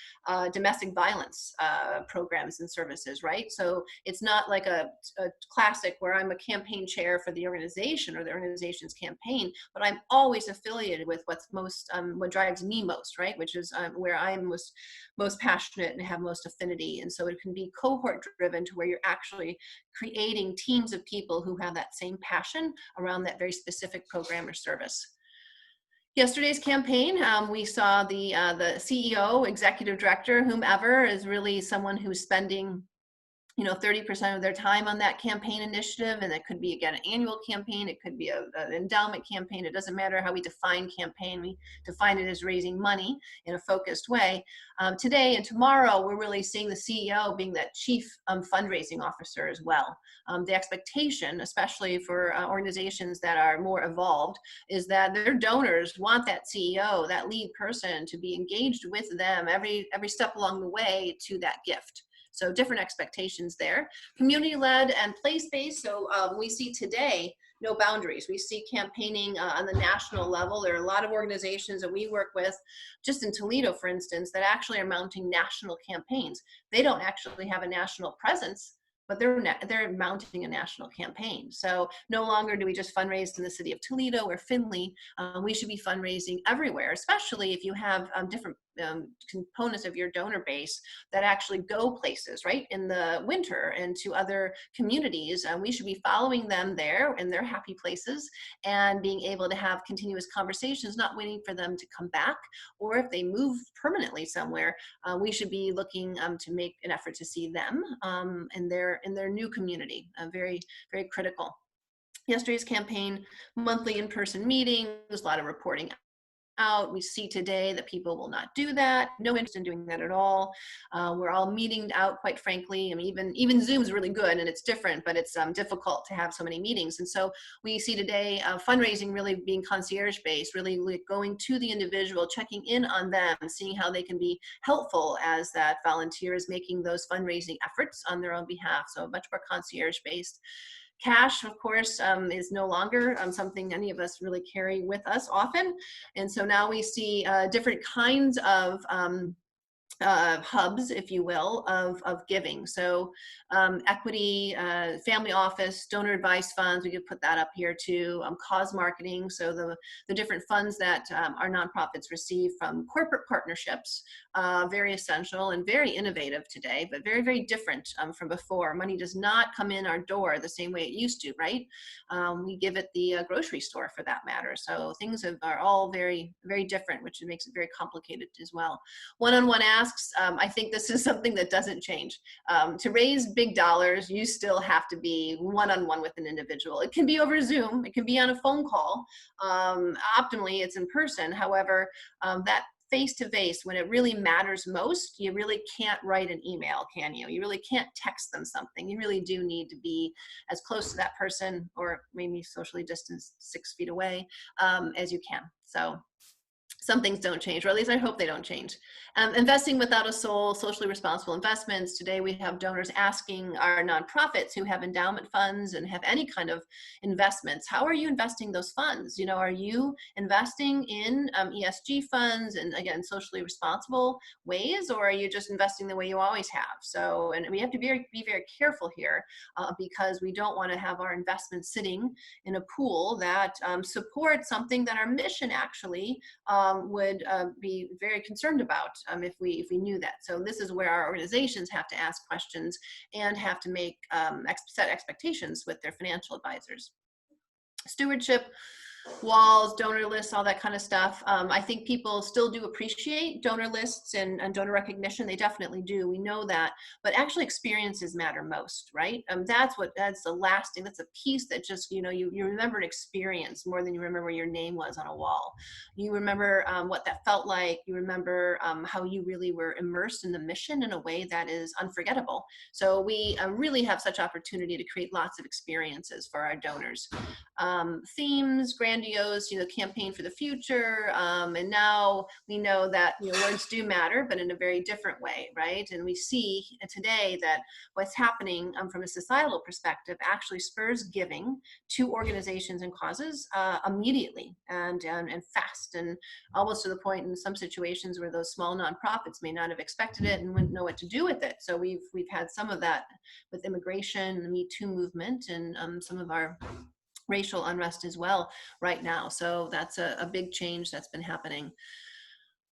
domestic violence programs and services, right? So it's not like a classic where I'm a campaign chair for the organization or the organization's campaign, but I'm always affiliated with what's most, what drives me most, right? Which is where I'm most passionate and have most affinity. And so it can be cohort driven to where you're actually creating teams of people who have that same passion around that very specific program or service. Yesterday's campaign, we saw the CEO, executive director, whomever is really someone who's spending 30% of their time on that campaign initiative. And it could be, again, an annual campaign. It could be an endowment campaign. It doesn't matter how we define campaign. We define it as raising money in a focused way. Today and tomorrow, we're really seeing the CEO being that chief fundraising officer as well. The expectation, especially for organizations that are more evolved, is that their donors want that CEO, that lead person, to be engaged with them every step along the way to that gift. So different expectations there. Community-led and place-based. So we see today no boundaries. We see campaigning on the national level. There are a lot of organizations that we work with, just in Toledo, for instance, that actually are mounting national campaigns. They don't actually have a national presence, but they're mounting a national campaign. So no longer do we just fundraise in the city of Toledo or Findlay. We should be fundraising everywhere, especially if you have different components of your donor base that actually go places, right, in the winter and to other communities. We should be following them there in their happy places and being able to have continuous conversations, not waiting for them to come back, or if they move permanently somewhere, we should be looking to make an effort to see them in their new community. Very, very critical. Yesterday's campaign, monthly in-person meetings, a lot of reporting out. We see today that people will not do that. No interest in doing that at all. We're all meeting out, quite frankly. I mean, even Zoom's really good and it's different, but it's difficult to have so many meetings. And so we see today fundraising really being concierge-based, really going to the individual, checking in on them, seeing how they can be helpful as that volunteer is making those fundraising efforts on their own behalf. So much more concierge-based. Cash, of course, is no longer something any of us really carry with us often. And so now we see different kinds of hubs, if you will, of giving. So equity, family office, donor advice funds, we could put that up here too. Cause marketing, so the different funds that our nonprofits receive from corporate partnerships, very essential and very innovative today, but very, very different from before. Money does not come in our door the same way it used to, right? We give it the grocery store for that matter. So things are all very, very different, which makes it very complicated as well. One-on-one asks, I think this is something that doesn't change. To raise big dollars, you still have to be one-on-one with an individual. It can be over Zoom, it can be on a phone call. Optimally, it's in person. However, that face-to-face, when it really matters most, you really can't write an email, can you? You really can't text them something. You really do need to be as close to that person, or maybe socially distanced 6 feet away, as you can. So some things don't change, or at least I hope they don't change. Investing without a soul, socially responsible investments. Today we have donors asking our nonprofits who have endowment funds and have any kind of investments, how are you investing those funds? You know, are you investing in ESG funds and, again, socially responsible ways, or are you just investing the way you always have? So, and we have to be very careful here because we don't want to have our investments sitting in a pool that supports something that our mission actually would be very concerned about if we knew that. So this is where our organizations have to ask questions and have to make set expectations with their financial advisors. Stewardship, walls, donor lists, all that kind of stuff. I think people still do appreciate donor lists and donor recognition. They definitely do. We know that, but actually experiences matter most, right? That's the lasting, that's a piece that just, you know, you remember an experience more than you remember where your name was on a wall. You remember what that felt like. You remember how you really were immersed in the mission in a way that is unforgettable. So we really have such opportunity to create lots of experiences for our donors. Themes, grandiose, you know, campaign for the future. And now we know that, you know, words do matter, but in a very different way, right? And we see today that what's happening from a societal perspective actually spurs giving to organizations and causes immediately and fast, and almost to the point in some situations where those small nonprofits may not have expected it and wouldn't know what to do with it. So we've had some of that with immigration, the Me Too movement, and some of our racial unrest as well right now. So that's a big change that's been happening.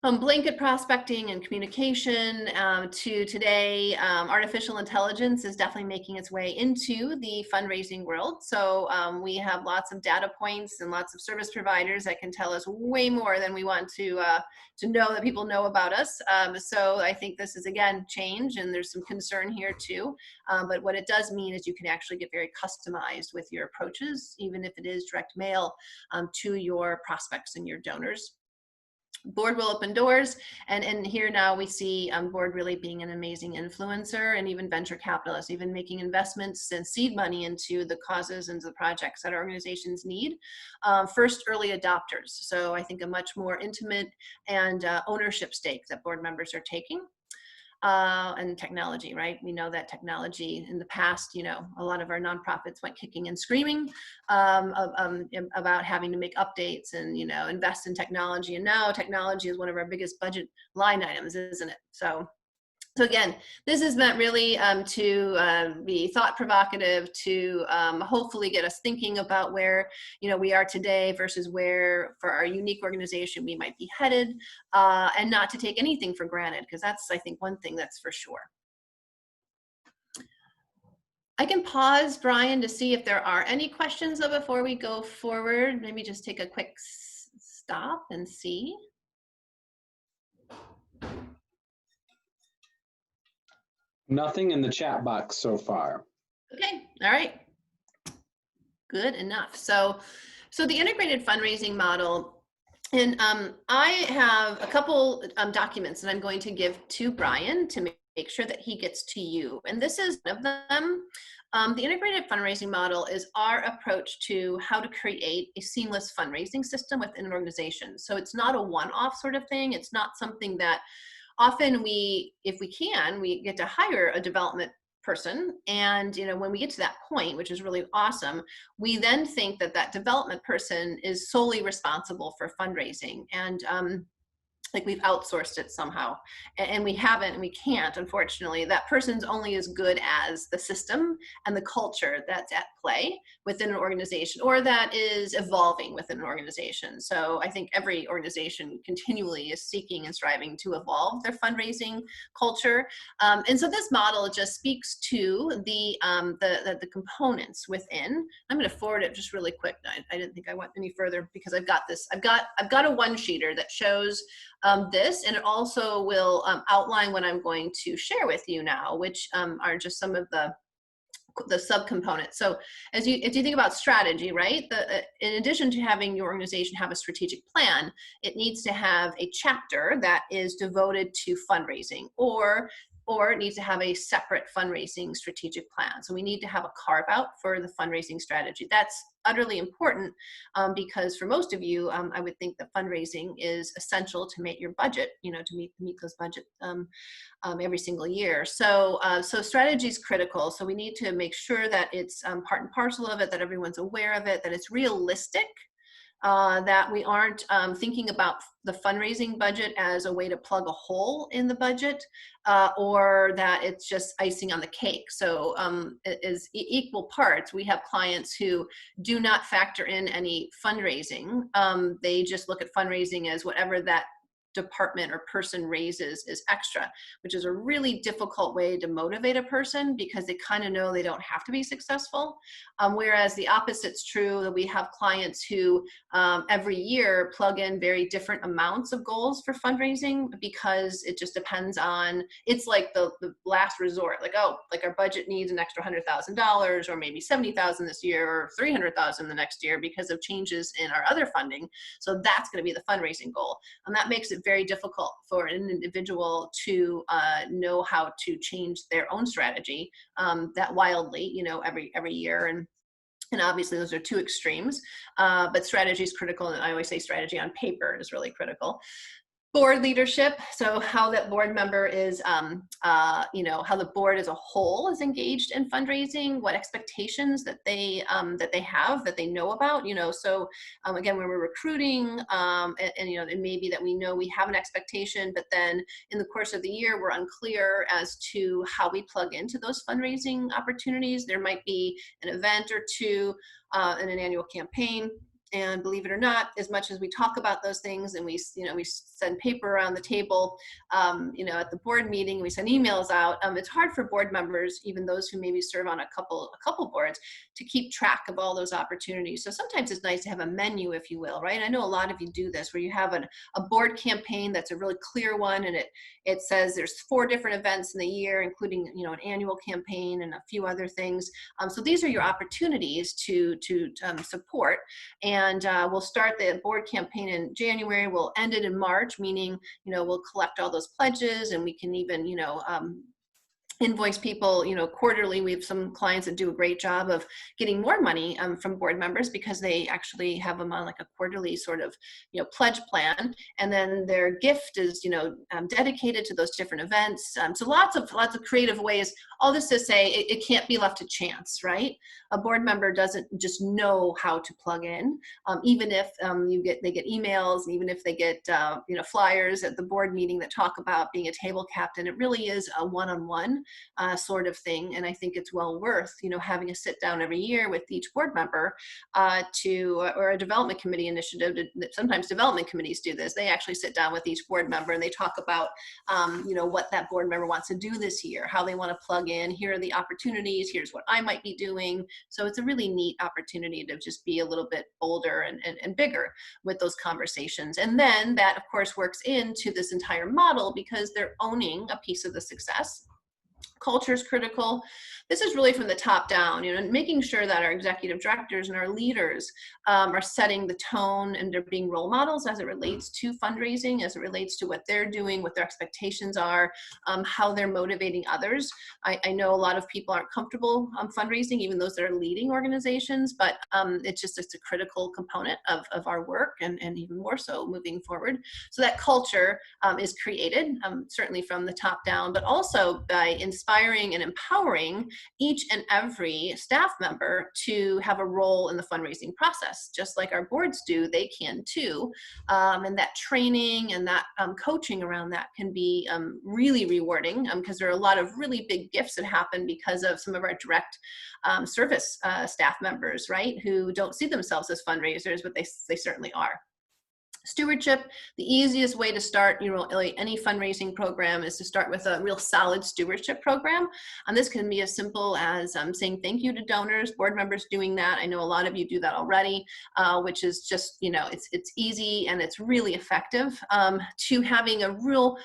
Blanket prospecting and communication to today, artificial intelligence is definitely making its way into the fundraising world. So we have lots of data points and lots of service providers that can tell us way more than we want to know that people know about us. So I think this is, again, change, and there's some concern here too. But what it does mean is you can actually get very customized with your approaches, even if it is direct mail to your prospects and your donors. Board will open doors, and here now we see board really being an amazing influencer, and even venture capitalists, even making investments and seed money into the causes and the projects that our organizations need. First, early adopters. So I think a much more intimate and ownership stake that board members are taking. And technology, right? We know that technology in the past, you know, a lot of our nonprofits went kicking and screaming about having to make updates and, you know, invest in technology. And now technology is one of our biggest budget line items, isn't it? So again, this is meant really to be thought provocative, to hopefully get us thinking about where, you know, we are today versus where, for our unique organization, we might be headed, and not to take anything for granted, because that's, I think, one thing that's for sure. I can pause, Brian, to see if there are any questions though before we go forward. Maybe just take a quick stop and see. Nothing in the chat box so far. Okay, all right. Good enough. So the integrated fundraising model, and I have a couple documents that I'm going to give to Brian to make sure that he gets to you. And this is one of them. The integrated fundraising model is our approach to how to create a seamless fundraising system within an organization. So it's not a one-off sort of thing. It's not something that often if we can, we get to hire a development person. And, you know, when we get to that point, which is really awesome, we then think that development person is solely responsible for fundraising. And like we've outsourced it somehow, and we haven't, and we can't, unfortunately. That person's only as good as the system and the culture that's at play within an organization, or that is evolving within an organization. So I think every organization continually is seeking and striving to evolve their fundraising culture. And so this model just speaks to the components within. I'm going to forward it just really quick. I didn't think I went any further because I've got this. I've got a one-sheeter that shows this, and it also will outline what I'm going to share with you now, which are just some of the subcomponents. So if you think about strategy, right, in addition to having your organization have a strategic plan, it needs to have a chapter that is devoted to fundraising, or or it needs to have a separate fundraising strategic plan. So we need to have a carve out for the fundraising strategy. That's utterly important because for most of you, I would think that fundraising is essential to meet your budget, to meet those budgets every single year. So strategy is critical. So we need to make sure that it's part and parcel of it, that everyone's aware of it, that it's realistic, that we aren't thinking about the fundraising budget as a way to plug a hole in the budget, or that it's just icing on the cake. So it is equal parts. We have clients who do not factor in any fundraising. They just look at fundraising as whatever that department or person raises is extra, which is a really difficult way to motivate a person because they kind of know they don't have to be successful. Whereas the opposite's true, that we have clients who every year plug in very different amounts of goals for fundraising because it just depends on, it's like the last resort, like, oh, like our budget needs an extra $100,000 or maybe $70,000 this year or $300,000 the next year because of changes in our other funding. So that's going to be the fundraising goal. And that makes it very difficult for an individual to know how to change their own strategy that wildly, every year. And obviously those are two extremes, but strategy is critical. And I always say strategy on paper is really critical. Board leadership, so how that board member is, how the board as a whole is engaged in fundraising, what expectations that they have, that they know about, so again, when we're recruiting, it may be that we know we have an expectation, but then in the course of the year, we're unclear as to how we plug into those fundraising opportunities. There might be an event or two in an annual campaign. And believe it or not, as much as we talk about those things and we send paper around the table, at the board meeting, we send emails out. It's hard for board members, even those who maybe serve on a couple boards, to keep track of all those opportunities. So sometimes it's nice to have a menu, if you will, right? I know a lot of you do this, where you have a board campaign that's a really clear one, and it says there's 4 different events in the year, including an annual campaign and a few other things. So these are your opportunities to support. And we'll start the board campaign in January. We'll end it in March, meaning, we'll collect all those pledges, and we can even, invoice people, quarterly. We have some clients that do a great job of getting more money from board members because they actually have them on like a quarterly sort of, pledge plan. And then their gift is, dedicated to those different events. So lots of creative ways. All this to say, it can't be left to chance, right? A board member doesn't just know how to plug in, even if they get emails, and even if they get flyers at the board meeting that talk about being a table captain. It really is a one-on-one sort of thing, and I think it's well worth having a sit down every year with each board member or a development committee initiative. Sometimes development committees do this. They actually sit down with each board member and they talk about what that board member wants to do this year, how they want to plug in. Here are the opportunities. Here's what I might be doing. So it's a really neat opportunity to just be a little bit bolder and bigger with those conversations. And then that, of course, works into this entire model because they're owning a piece of the success. Culture is critical. This is really from the top down, making sure that our executive directors and our leaders are setting the tone, and they're being role models as it relates to fundraising, as it relates to what they're doing, what their expectations are, how they're motivating others. I know a lot of people aren't comfortable fundraising, even those that are leading organizations, but it's a critical component of our work, and even more so moving forward. So that culture is created, certainly from the top down, but also by inspiring and empowering each and every staff member to have a role in the fundraising process. Just like our boards do, they can too. And that training and that coaching around that can be really rewarding, because there are a lot of really big gifts that happen because of some of our direct service staff members, right, who don't see themselves as fundraisers, but they certainly are. Stewardship, the easiest way to start any fundraising program is to start with a real solid stewardship program. And this can be as simple as saying thank you to donors, board members doing that. I know a lot of you do that already, which is just, it's easy and it's really effective, to having a real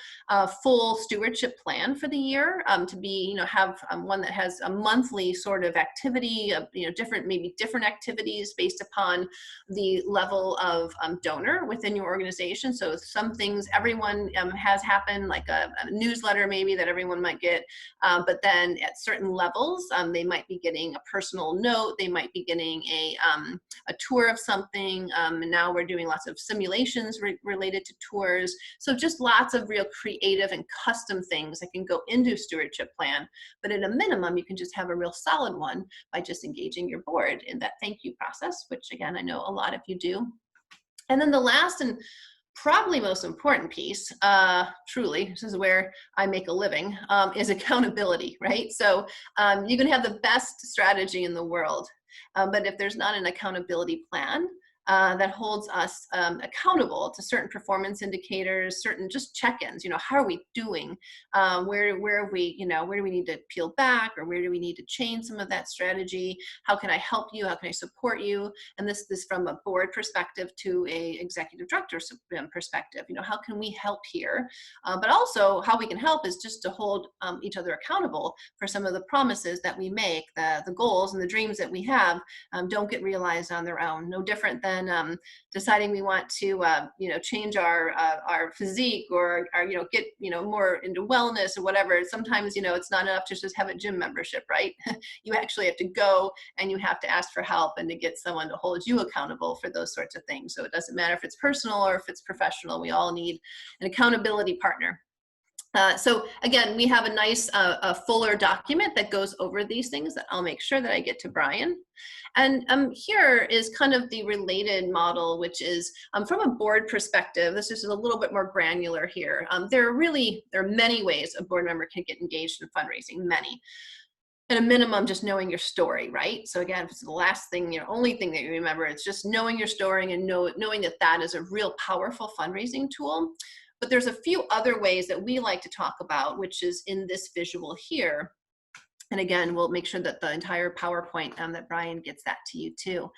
full stewardship plan for the year, to be, have one that has a monthly sort of activity of, different activities based upon the level of donor within in your organization. So some things everyone has happened, like a newsletter maybe that everyone might get, but then at certain levels, they might be getting a personal note, they might be getting a tour of something, and now we're doing lots of simulations related to tours. So just lots of real creative and custom things that can go into a stewardship plan, but at a minimum, you can just have a real solid one by just engaging your board in that thank you process, which again, I know a lot of you do. And then the last and probably most important piece, truly, this is where I make a living, is accountability, right? So you can have the best strategy in the world, but if there's not an accountability plan that holds us accountable to certain performance indicators, certain just check-ins, how are we doing? Where are we, where do we need to peel back, or where do we need to change some of that strategy? How can I help you? How can I support you? And this from a board perspective to a executive director perspective, how can we help here? But also how we can help is just to hold each other accountable for some of the promises that we make, the goals and the dreams that we have don't get realized on their own. No different than deciding we want to change our physique, or get more into wellness or whatever. Sometimes it's not enough to just have a gym membership, right? You actually have to go and you have to ask for help and to get someone to hold you accountable for those sorts of things. So it doesn't matter if it's personal or if it's professional, we all need an accountability partner. So again, we have a nice fuller document that goes over these things that I'll make sure that I get to Brian. And here is kind of the related model, which is from a board perspective. This is a little bit more granular here. There are many ways a board member can get engaged in fundraising, many. At a minimum, just knowing your story, right? So again, if it's the last thing, only thing that you remember, it's just knowing your story and knowing that that is a real powerful fundraising tool. But there's a few other ways that we like to talk about, which is in this visual here. And again, we'll make sure that the entire PowerPoint, that Brian gets that to you too.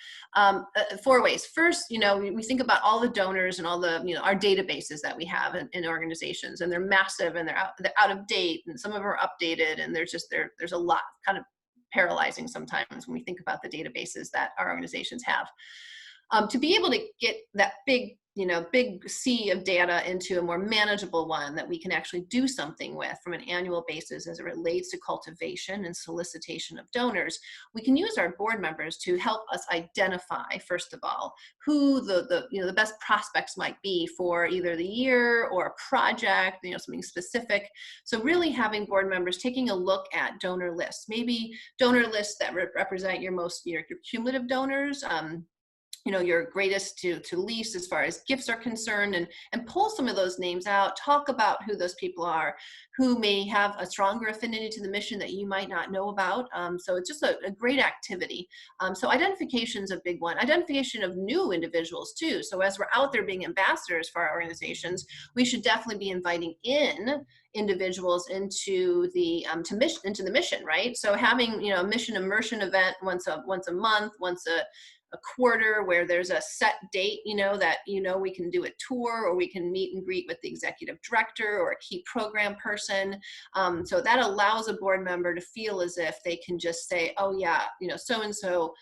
4 ways. First, we think about all the donors and all the, our databases that we have in organizations, and they're massive and they're out of date, and some of them are updated, and there's a lot kind of paralyzing sometimes when we think about the databases that our organizations have. To be able to get that big sea of data into a more manageable one that we can actually do something with from an annual basis as it relates to cultivation and solicitation of donors, we can use our board members to help us identify, first of all, who the best prospects might be for either the year or a project, something specific. So really having board members taking a look at donor lists, maybe donor lists that represent your cumulative donors, your greatest to least as far as gifts are concerned, and pull some of those names out, talk about who those people are, who may have a stronger affinity to the mission that you might not know about. So it's just a great activity. So identification is a big one. Identification of new individuals too. So as we're out there being ambassadors for our organizations, we should definitely be inviting in individuals into the mission, right? So having a mission immersion event once a month, once a quarter, where there's a set date, that we can do a tour, or we can meet and greet with the executive director or a key program person. So that allows a board member to feel as if they can just say, oh yeah, so-and-so,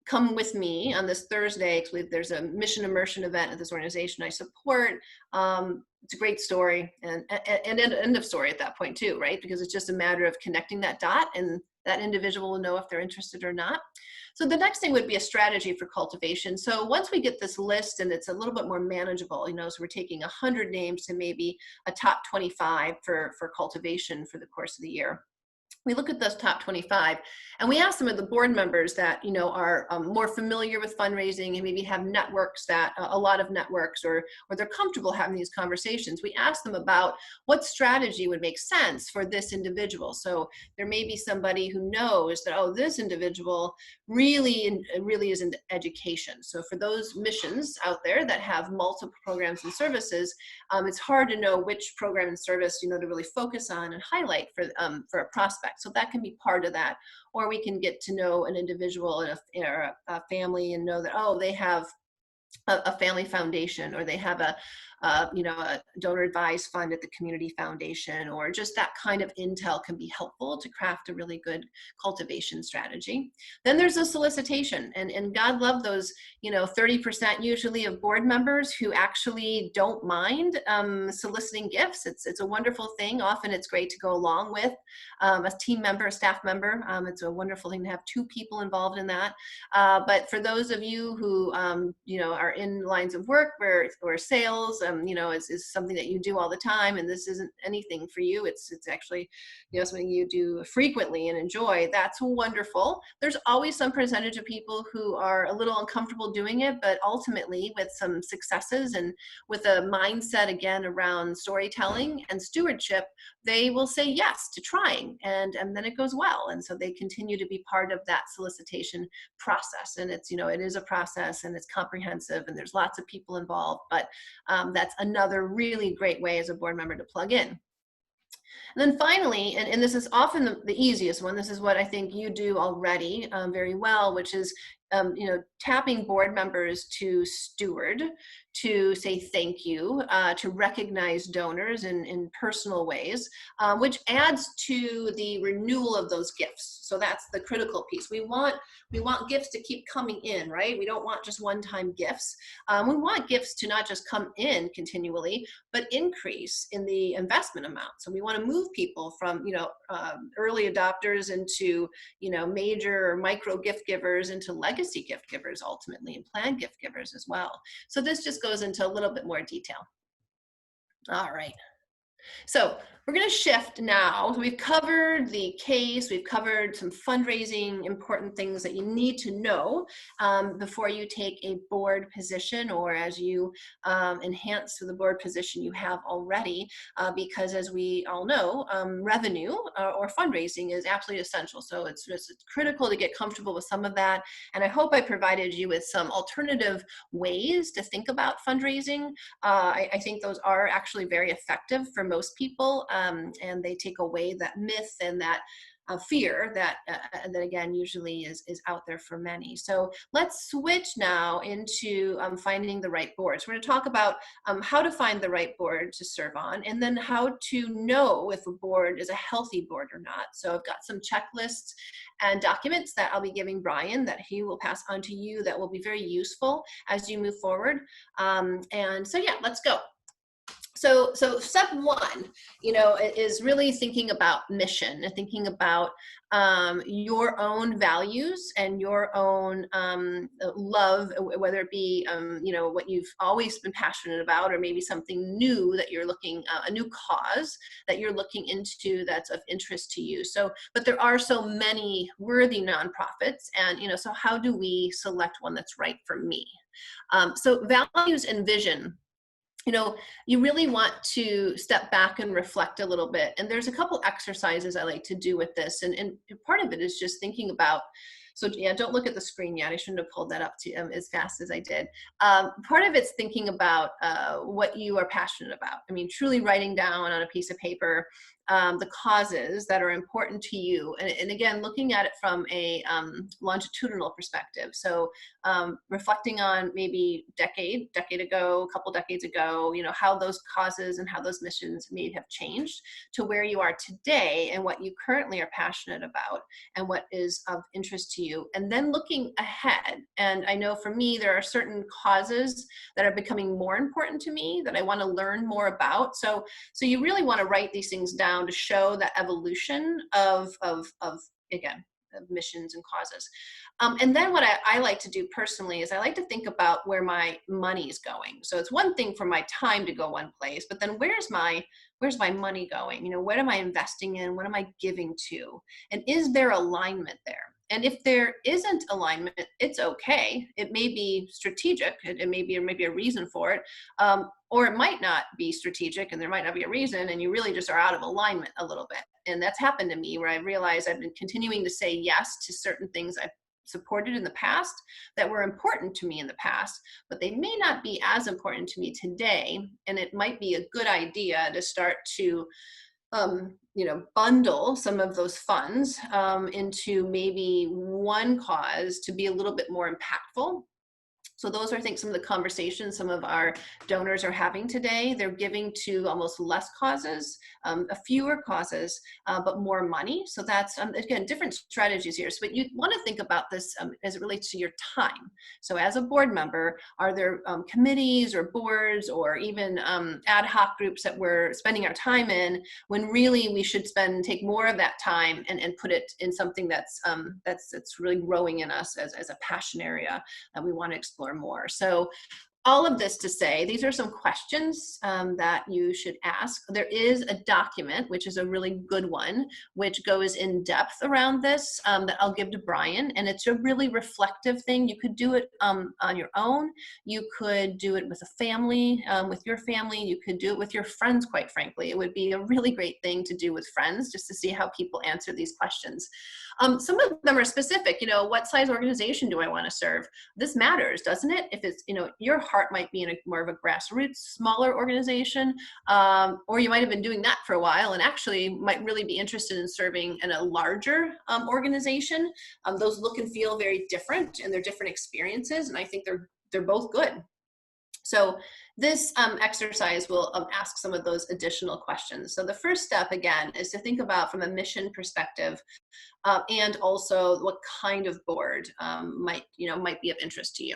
come with me on this Thursday, because there's a mission immersion event at this organization I support. It's a great story, and end of story at that point too, right? Because it's just a matter of connecting that dot, and that individual will know if they're interested or not. So the next thing would be a strategy for cultivation. So once we get this list and it's a little bit more manageable, so we're taking 100 names to maybe a top 25 for cultivation for the course of the year. We look at those top 25 and we ask some of the board members that, are more familiar with fundraising and maybe have networks a lot of networks, or they're comfortable having these conversations. We ask them about what strategy would make sense for this individual. So there may be somebody who knows that, oh, this individual really is into education. So for those missions out there that have multiple programs and services, it's hard to know which program and service, to really focus on and highlight for a prospect. So that can be part of that. Or we can get to know an individual or a family and know that, oh, they have a family foundation, or they have a donor advised fund at the community foundation, or just that kind of intel can be helpful to craft a really good cultivation strategy. Then there's a solicitation, and God love those, 30% usually of board members who actually don't mind soliciting gifts. It's a wonderful thing. Often it's great to go along with a team member, a staff member. It's a wonderful thing to have two people involved in that. But for those of you who, are in lines of work where sales, is something that you do all the time, and this isn't anything for you, it's actually, something you do frequently and enjoy, that's wonderful. There's always some percentage of people who are a little uncomfortable doing it, but ultimately with some successes and with a mindset again around storytelling and stewardship, they will say yes to trying, and then it goes well. And so they continue to be part of that solicitation process. And it's, it is a process, and it's comprehensive, and there's lots of people involved, but that's another really great way as a board member to plug in. And then finally, and this is often the easiest one, this is what I think you do already very well, which is tapping board members to steward, to say thank you, to recognize donors in personal ways, which adds to the renewal of those gifts. So that's the critical piece. We want gifts to keep coming in, right? We don't want just one-time gifts. We want gifts to not just come in continually, but increase in the investment amount. So we want to move people from, early adopters into, major or micro gift givers into legacy gift givers ultimately, and planned gift givers as well. So this just goes into a little bit more detail. All right. So we're going to shift now. We've covered the case, we've covered some fundraising, important things that you need to know before you take a board position, or as you enhance to the board position you have already, because as we all know, revenue or fundraising is absolutely essential. So it's critical to get comfortable with some of that. And I hope I provided you with some alternative ways to think about fundraising. I think those are actually very effective for most people, and they take away that myth and that fear that again usually is out there for many. So let's switch now into finding the right board. So we're going to talk about how to find the right board to serve on, and then how to know if a board is a healthy board or not. So I've got some checklists and documents that I'll be giving Brian that he will pass on to you that will be very useful as you move forward. And so yeah, let's go. So step one, is really thinking about mission and thinking about your own values and your own love, whether it be, what you've always been passionate about, or maybe something new that you're looking, a new cause that you're looking into that's of interest to you. So, but there are so many worthy nonprofits, and, so how do we select one that's right for me? So values and vision. You really want to step back and reflect a little bit. And there's a couple exercises I like to do with this. And part of it is just thinking about, so yeah, don't look at the screen yet. I shouldn't have pulled that up to as fast as I did. Part of it's thinking about what you are passionate about. I mean, truly writing down on a piece of paper the causes that are important to you. And again, looking at it from a longitudinal perspective. So reflecting on maybe decade ago, a couple decades ago, how those causes and how those missions may have changed to where you are today, and what you currently are passionate about and what is of interest to you. And then looking ahead. And I know for me, there are certain causes that are becoming more important to me that I want to learn more about. So you really want to write these things down to show that evolution of missions and causes. And then what I like to do personally is I like to think about where my money is going. So it's one thing for my time to go one place, but then where's my money going? What am I investing in? What am I giving to? And is there alignment there? And if there isn't alignment, it's okay. It may be strategic. It may be a reason for it. Or it might not be strategic and there might not be a reason, and you really just are out of alignment a little bit. And that's happened to me, where I realized I've been continuing to say yes to certain things I've supported in the past that were important to me in the past, but they may not be as important to me today. And it might be a good idea to start to bundle some of those funds into maybe one cause to be a little bit more impactful. So those are, I think, some of the conversations some of our donors are having today. They're giving to almost less causes, fewer causes, but more money. So that's, again, different strategies here. So but you want to think about this as it relates to your time. So as a board member, are there committees or boards or even ad hoc groups that we're spending our time in when really we should take more of that time and put it in something that's really growing in us as a passion area that we want to explore more. So all of this to say, these are some questions that you should ask. There is a document, which is a really good one, which goes in depth around this that I'll give to Brian. And it's a really reflective thing. You could do it on your own. You could do it with a family, with your family. You could do it with your friends, quite frankly. It would be a really great thing to do with friends, just to see how people answer these questions. Some of them are specific, what size organization do I want to serve? This matters, doesn't it? If it's, your heart might be in more of a grassroots, smaller organization, or you might have been doing that for a while and actually might really be interested in serving in a larger organization. Those look and feel very different and they're different experiences. And I think they're both good. So this exercise will ask some of those additional questions. So the first step, again, is to think about from a mission perspective and also what kind of board might be of interest to you.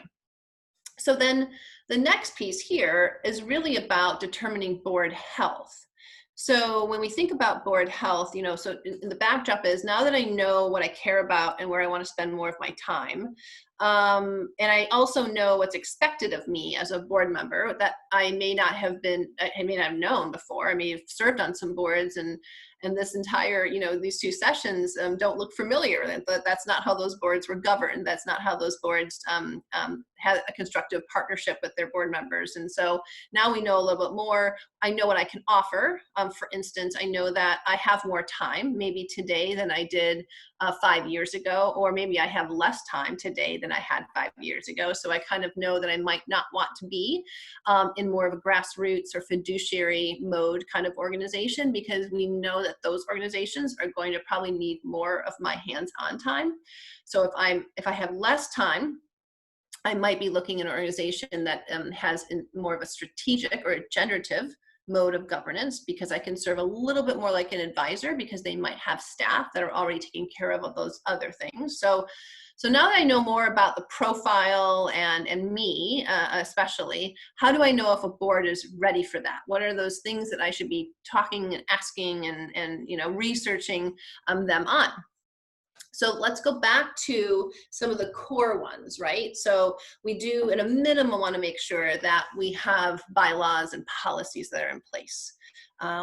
So then the next piece here is really about determining board health. So when we think about board health, so in the backdrop is now that I know what I care about and where I want to spend more of my time, and I also know what's expected of me as a board member that I may not have known before. I may have served on some boards and this entire, these two sessions don't look familiar. That's not how those boards were governed. That's not how those boards had a constructive partnership with their board members. And so now we know a little bit more. I know what I can offer. For instance, I know that I have more time maybe today than I did 5 years ago, or maybe I have less time today than I had 5 years ago. So I kind of know that I might not want to be in more of a grassroots or fiduciary mode kind of organization, because we know that those organizations are going to probably need more of my hands-on time. So if I have less time, I might be looking at an organization that has more of a strategic or a generative mode of governance, because I can serve a little bit more like an advisor because they might have staff that are already taking care of those other things. So now that I know more about the profile and me, especially, how do I know if a board is ready for that? What are those things that I should be talking and asking and researching them on? So let's go back to some of the core ones, right? So we do, at a minimum, want to make sure that we have bylaws and policies that are in place.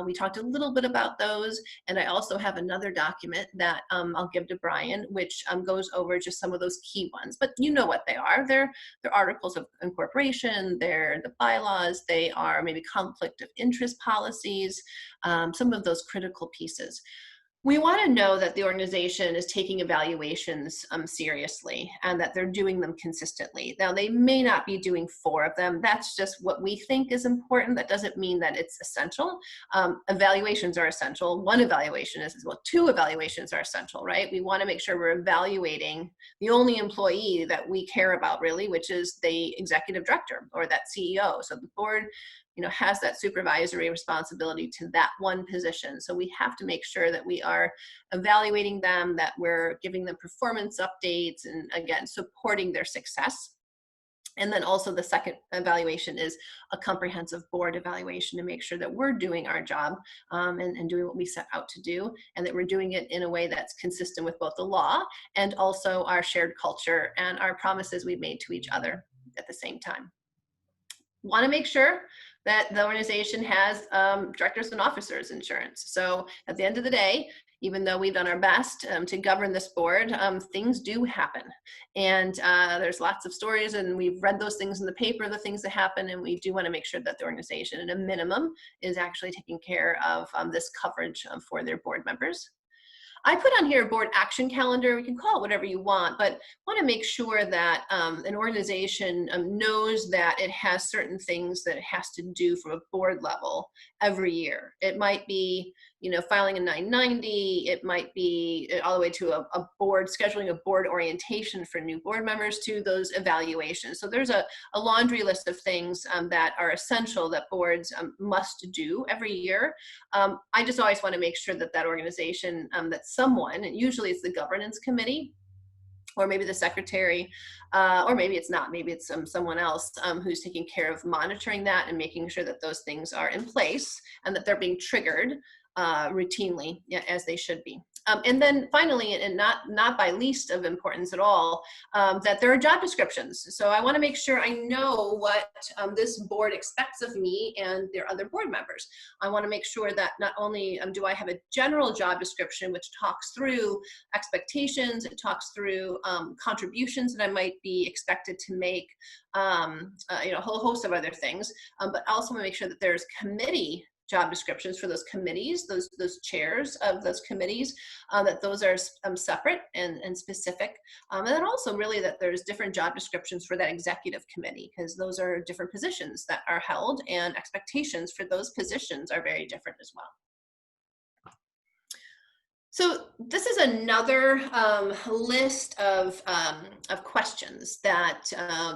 We talked a little bit about those, and I also have another document that I'll give to Brian, which goes over just some of those key ones. But you know what they are. They're articles of incorporation, they're the bylaws, they are maybe conflict of interest policies, some of those critical pieces. We want to know that the organization is taking evaluations seriously and that they're doing them consistently. Now, they may not be doing 4 of them. That's just what we think is important. That doesn't mean that it's essential. Evaluations are essential. 1 evaluation is, well, 2 evaluations are essential, right? We want to make sure we're evaluating the only employee that we care about, really, which is the executive director or that CEO. So the board has that supervisory responsibility to that one position. So we have to make sure that we are evaluating them, that we're giving them performance updates, and again, supporting their success. And then also the second evaluation is a comprehensive board evaluation to make sure that we're doing our job and doing what we set out to do, and that we're doing it in a way that's consistent with both the law and also our shared culture and our promises we've made to each other at the same time. Want to make sure that the organization has directors and officers insurance. So at the end of the day, even though we've done our best to govern this board, things do happen. And there's lots of stories, and we've read those things in the paper, the things that happen, and we do want to make sure that the organization, at a minimum, is actually taking care of this coverage for their board members. I put on here a board action calendar. We can call it whatever you want, but want to make sure that an organization knows that it has certain things that it has to do from a board level every year. It might be, you know, filing a 990. It might be all the way to a board, scheduling a board orientation for new board members, to those evaluations. So there's a laundry list of things that are essential that boards must do every year. I just always want to make sure that that organization, that someone, and usually it's the governance committee, or maybe the secretary, or maybe it's not, maybe it's someone else who's taking care of monitoring that and making sure that those things are in place and that they're being triggered routinely, as they should be. And then finally, and not by least of importance at all, that there are job descriptions. So I want to make sure I know what this board expects of me and their other board members. I want to make sure that not only do I have a general job description which talks through expectations, it talks through contributions that I might be expected to make, you know, a whole host of other things, but also want to make sure that there's committee job descriptions for those committees, those chairs of those committees, that those are separate and specific. And then also really that there's different job descriptions for that executive committee, because those are different positions that are held and expectations for those positions are very different as well. So this is another list of questions that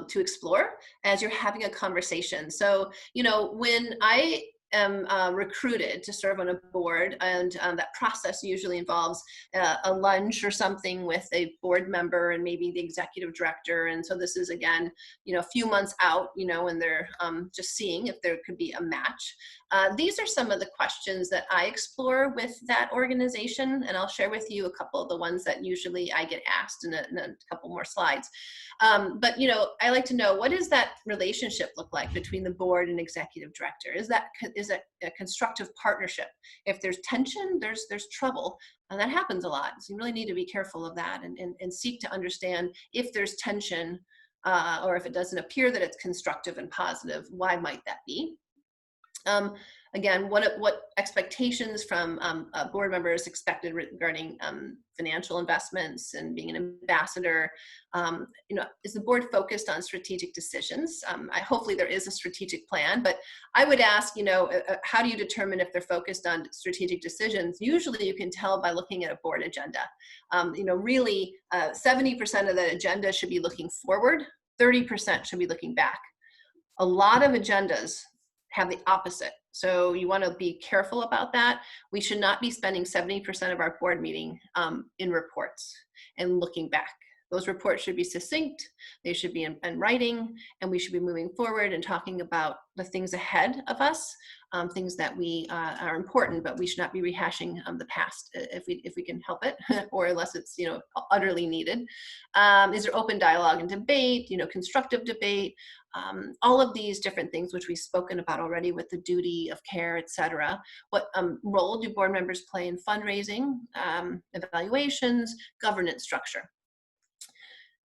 to explore as you're having a conversation. So, you know, when I am recruited to serve on a board, and that process usually involves a lunch or something with a board member and maybe the executive director. And so this is, again, you know, a few months out, you know, when they're just seeing if there could be a match. These are some of the questions that I explore with that organization, and I'll share with you a couple of the ones that usually I get asked in a couple more slides. But, you know, I like to know, what does that relationship look like between the board and executive director? Is that a constructive partnership? If there's tension, there's trouble, and that happens a lot. So you really need to be careful of that and seek to understand if there's tension, or if it doesn't appear that it's constructive and positive, why might that be? Again, what expectations from board members expected regarding financial investments and being an ambassador? You know, is the board focused on strategic decisions? Hopefully there is a strategic plan, but I would ask, you know, how do you determine if they're focused on strategic decisions? Usually you can tell by looking at a board agenda. You know, really 70% of the agenda should be looking forward, 30% should be looking back. A lot of agendas have the opposite. So you want to be careful about that. We should not be spending 70% of our board meeting in reports and looking back. Those reports should be succinct, they should be in writing, and we should be moving forward and talking about the things ahead of us, things that we are important, but we should not be rehashing the past if we can help it, or unless it's, you know, utterly needed. Is there open dialogue and debate, you know, constructive debate? All of these different things which we've spoken about already with the duty of care, etc. What role do board members play in fundraising, evaluations, governance structure?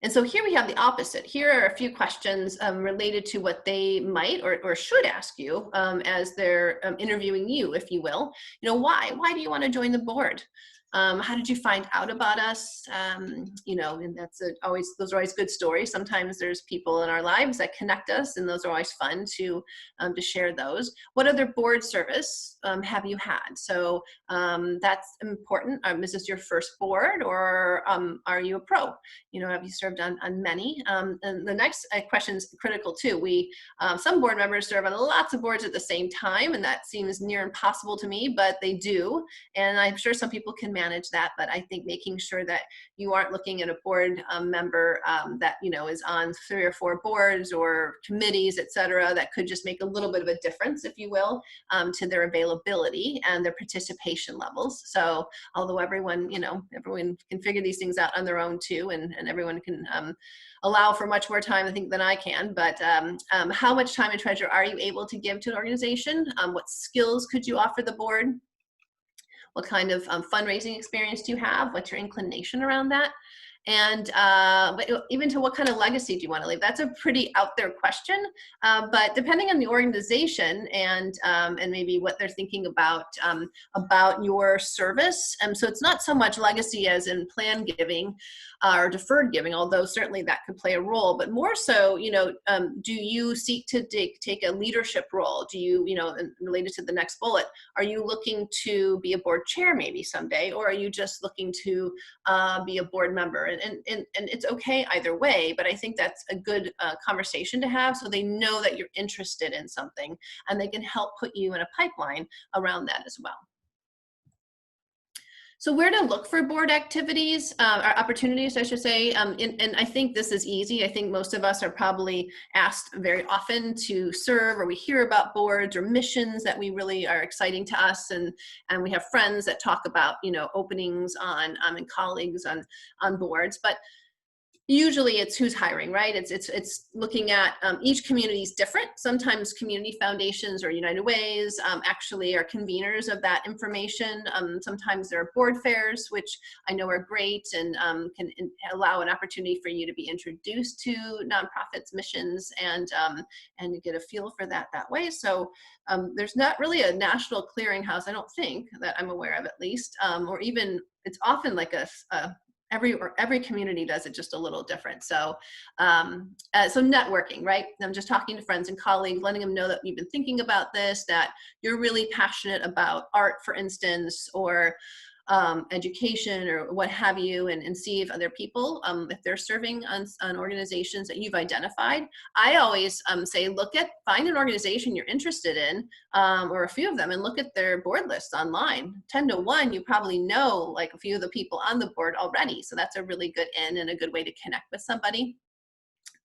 And so here we have the opposite. Here are a few questions related to what they might or should ask you as they're interviewing you, if you will. You know, why? Why do you want to join the board? How did you find out about us? You know, and that's those are always good stories. Sometimes there's people in our lives that connect us, and those are always fun to share those. What other board service have you had? So that's important. Is this your first board, or are you a pro? You know, have you served on many? And the next question is critical too. Some board members serve on lots of boards at the same time, and that seems near impossible to me, but they do. And I'm sure some people can manage that, but I think making sure that you aren't looking at a board member that, you know, is on 3 or 4 boards or committees, et cetera, that could just make a little bit of a difference, if you will, to their availability and their participation levels. So although everyone can figure these things out on their own too, and everyone can allow for much more time, I think, than I can, but how much time and treasure are you able to give to an organization? What skills could you offer the board? What kind of fundraising experience do you have? What's your inclination around that? And but even to what kind of legacy do you want to leave? That's a pretty out there question. But depending on the organization and maybe what they're thinking about your service. So it's not so much legacy as in plan giving or deferred giving, although certainly that could play a role, but more so, do you seek to take a leadership role? Do you, and related to the next bullet, are you looking to be a board chair maybe someday, or are you just looking to be a board member? And it's okay either way, but I think that's a good conversation to have so they know that you're interested in something and they can help put you in a pipeline around that as well. So where to look for board activities, or opportunities, I should say, and I think this is easy. I think most of us are probably asked very often to serve, or we hear about boards or missions that we really are exciting to us, and we have friends that talk about, openings on and colleagues on boards, but usually it's who's hiring, right? It's looking at each community is different. Sometimes community foundations or United Ways actually are conveners of that information. Sometimes there are board fairs, which I know are great and can allow an opportunity for you to be introduced to nonprofits, missions, and get a feel for that way. So there's not really a national clearinghouse, I don't think, that I'm aware of at least, or even it's often like every community does it just a little different. So, so networking, right? I'm just talking to friends and colleagues, letting them know that you've been thinking about this, that you're really passionate about art, for instance, or education or what have you, and see if other people, if they're serving on organizations that you've identified. I always say, find an organization you're interested in, or a few of them, and look at their board lists online. 10 to 1, you probably know like a few of the people on the board already. So that's a really good in and a good way to connect with somebody.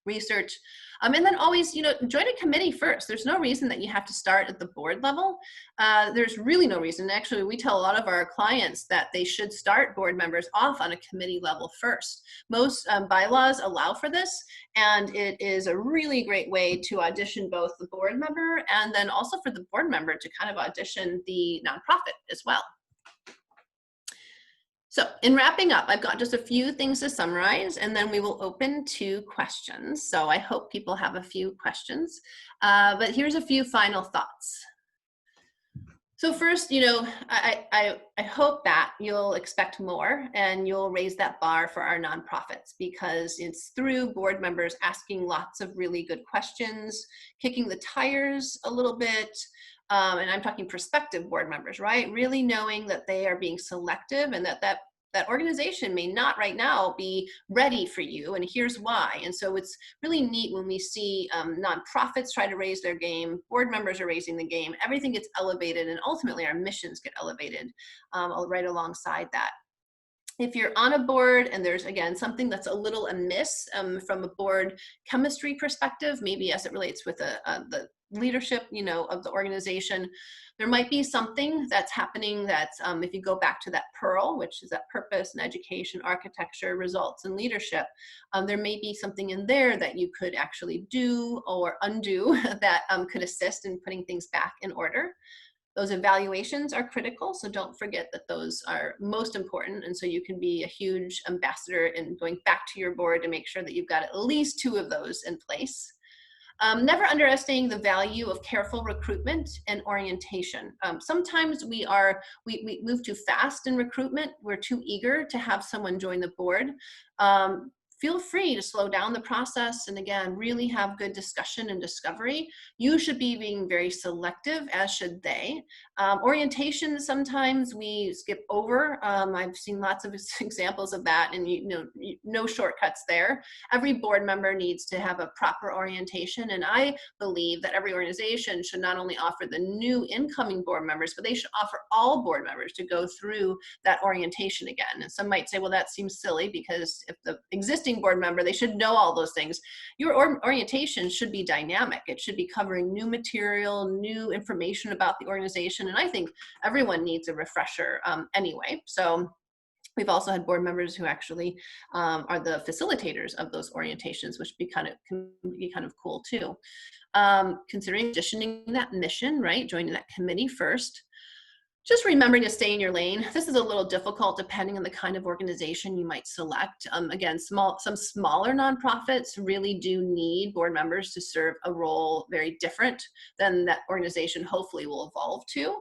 Research. And then always, join a committee first. There's no reason that you have to start at the board level. There's really no reason. Actually, we tell a lot of our clients that they should start board members off on a committee level first. Most bylaws allow for this, and it is a really great way to audition both the board member and then also for the board member to kind of audition the nonprofit as well. So in wrapping up, I've got just a few things to summarize, and then we will open to questions. So I hope people have a few questions, but here's a few final thoughts. So first, I hope that you'll expect more and you'll raise that bar for our nonprofits, because it's through board members asking lots of really good questions, kicking the tires a little bit, and I'm talking prospective board members, right? Really knowing that they are being selective and that organization may not right now be ready for you, and here's why. And so it's really neat when we see nonprofits try to raise their game, board members are raising the game, everything gets elevated, and ultimately our missions get elevated right alongside that. If you're on a board and there's, again, something that's a little amiss from a board chemistry perspective, maybe as it relates with the leadership, of the organization, there might be something that's happening that if you go back to that PEARL, which is that purpose and education, architecture, results, and leadership, there may be something in there that you could actually do or undo that could assist in putting things back in order. Those evaluations are critical, so don't forget that those are most important, and so you can be a huge ambassador in going back to your board to make sure that you've got at least 2 of those in place. Never underestimating the value of careful recruitment and orientation. Sometimes we move too fast in recruitment. We're too eager to have someone join the board. Feel free to slow down the process and, again, really have good discussion and discovery. You should be being very selective, as should they. Orientation, sometimes we skip over. I've seen lots of examples of that, and no shortcuts there. Every board member needs to have a proper orientation, and I believe that every organization should not only offer the new incoming board members, but they should offer all board members to go through that orientation again. And some might say, well, that seems silly, because if the existing board member, they should know all those things. Your orientation should be dynamic. It should be covering new material, new information about the organization, and I think everyone needs a refresher anyway. So we've also had board members who actually are the facilitators of those orientations, which can be kind of cool too. Considering auditioning that mission, right? Joining that committee first. just remembering to stay in your lane. This is a little difficult depending on the kind of organization you might select. Again, some smaller nonprofits really do need board members to serve a role very different than that organization hopefully will evolve to.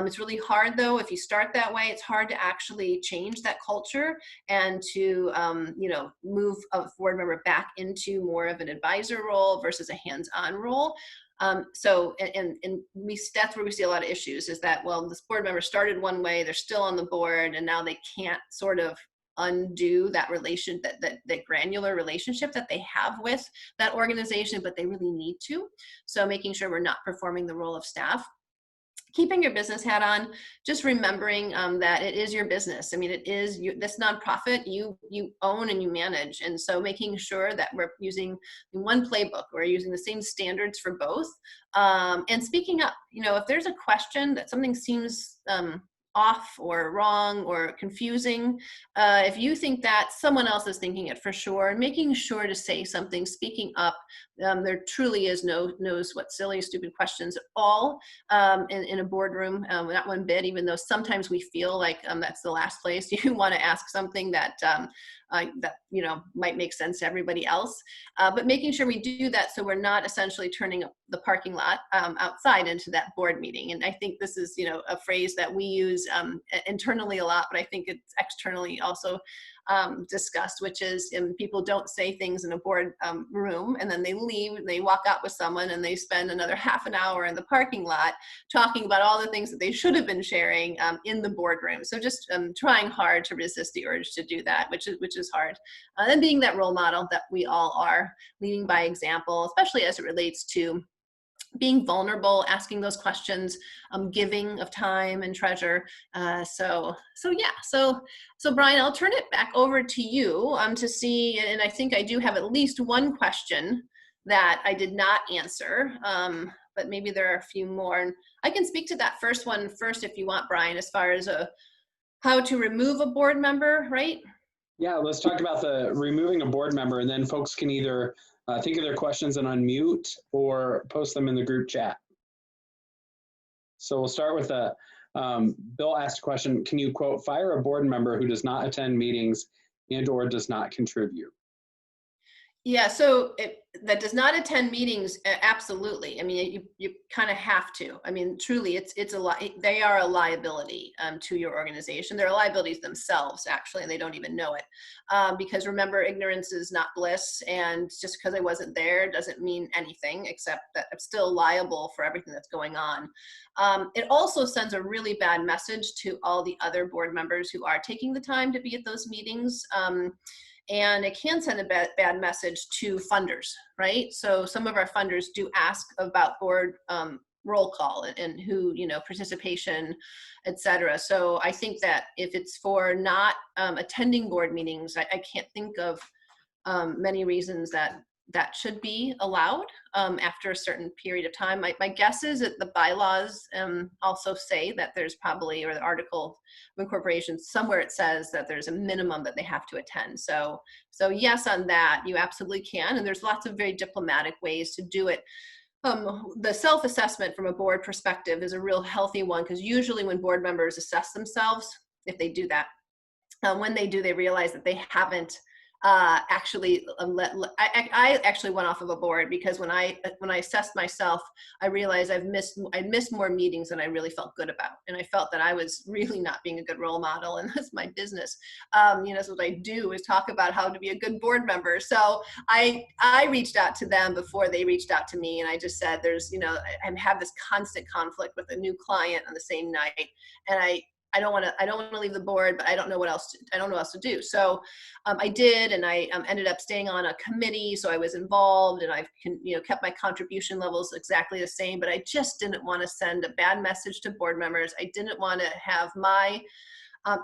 It's really hard though, if you start that way, it's hard to actually change that culture and to move a board member back into more of an advisor role versus a hands-on role. That's where we see a lot of issues, is that, well, this board member started one way, they're still on the board, and now they can't sort of undo that that granular relationship that they have with that organization, but they really need to. So making sure we're not performing the role of staff. Keeping your business hat on, just remembering that it is your business. I mean, it is this nonprofit you own and you manage. And so making sure that we're using one playbook, we're using the same standards for both. And speaking up, if there's a question that something seems off or wrong or confusing, if you think that, someone else is thinking it for sure, making sure to say something, speaking up. There truly is knows what silly, stupid questions at all in a boardroom, not one bit, even though sometimes we feel like that's the last place you want to ask something that might make sense to everybody else. But making sure we do that so we're not essentially turning up the parking lot outside into that board meeting. And I think this is a phrase that we use internally a lot, but I think it's externally also discussed, which is people don't say things in a board room and then they leave and they walk out with someone and they spend another half an hour in the parking lot talking about all the things that they should have been sharing in the boardroom. So just trying hard to resist the urge to do that, which is hard. And being that role model that we all are, leading by example, especially as it relates to being vulnerable, asking those questions, giving of time and treasure. So Brian, I'll turn it back over to you to see, and I think I do have at least one question that I did not answer, but maybe there are a few more. And I can speak to that first one first if you want, Brian, as far as how to remove a board member, right? Yeah, let's talk about the removing a board member, and then folks can either think of their questions and unmute or post them in the group chat. So we'll start with Bill asked a question, can you quote, fire a board member who does not attend meetings and or does not contribute? Yeah, so that does not attend meetings, absolutely. I mean, you kind of have to. I mean, truly, it's a lot. They are a liability to your organization. They're liabilities themselves, actually, and they don't even know it. Because remember, ignorance is not bliss, and just because I wasn't there doesn't mean anything, except that I'm still liable for everything that's going on. It also sends a really bad message to all the other board members who are taking the time to be at those meetings. And it can send a bad message to funders, right? So some of our funders do ask about board roll call and who, participation, et cetera. So I think that if it's for not attending board meetings, I can't think of many reasons that should be allowed after a certain period of time. My guess is that the bylaws also say that there's probably, or the article of incorporation, somewhere it says that there's a minimum that they have to attend. So yes, on that, you absolutely can. And there's lots of very diplomatic ways to do it. The self-assessment from a board perspective is a real healthy one, because usually when board members assess themselves, if they do that, when they do, they realize that they haven't actually I actually went off of a board because when I assessed myself, I realized I missed more meetings than I really felt good about, and I felt that I was really not being a good role model, and that's my business. So what I do is talk about how to be a good board member. So I reached out to them before they reached out to me, and I just said, there's I have this constant conflict with a new client on the same night, and I don't want to leave the board, but I don't know what else to do. So I did, and I ended up staying on a committee. So I was involved, and I've kept my contribution levels exactly the same. But I just didn't want to send a bad message to board members. I didn't want to have my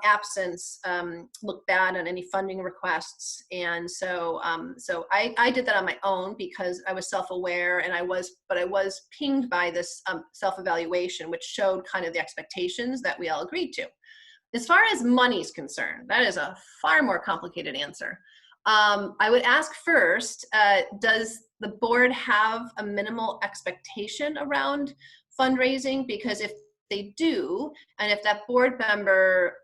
absence look bad on any funding requests. And so I did that on my own because I was self-aware, and I was pinged by this self-evaluation, which showed kind of the expectations that we all agreed to. As far as money's concerned, that is a far more complicated answer. I would ask first, does the board have a minimal expectation around fundraising? Because if they do, and if that board member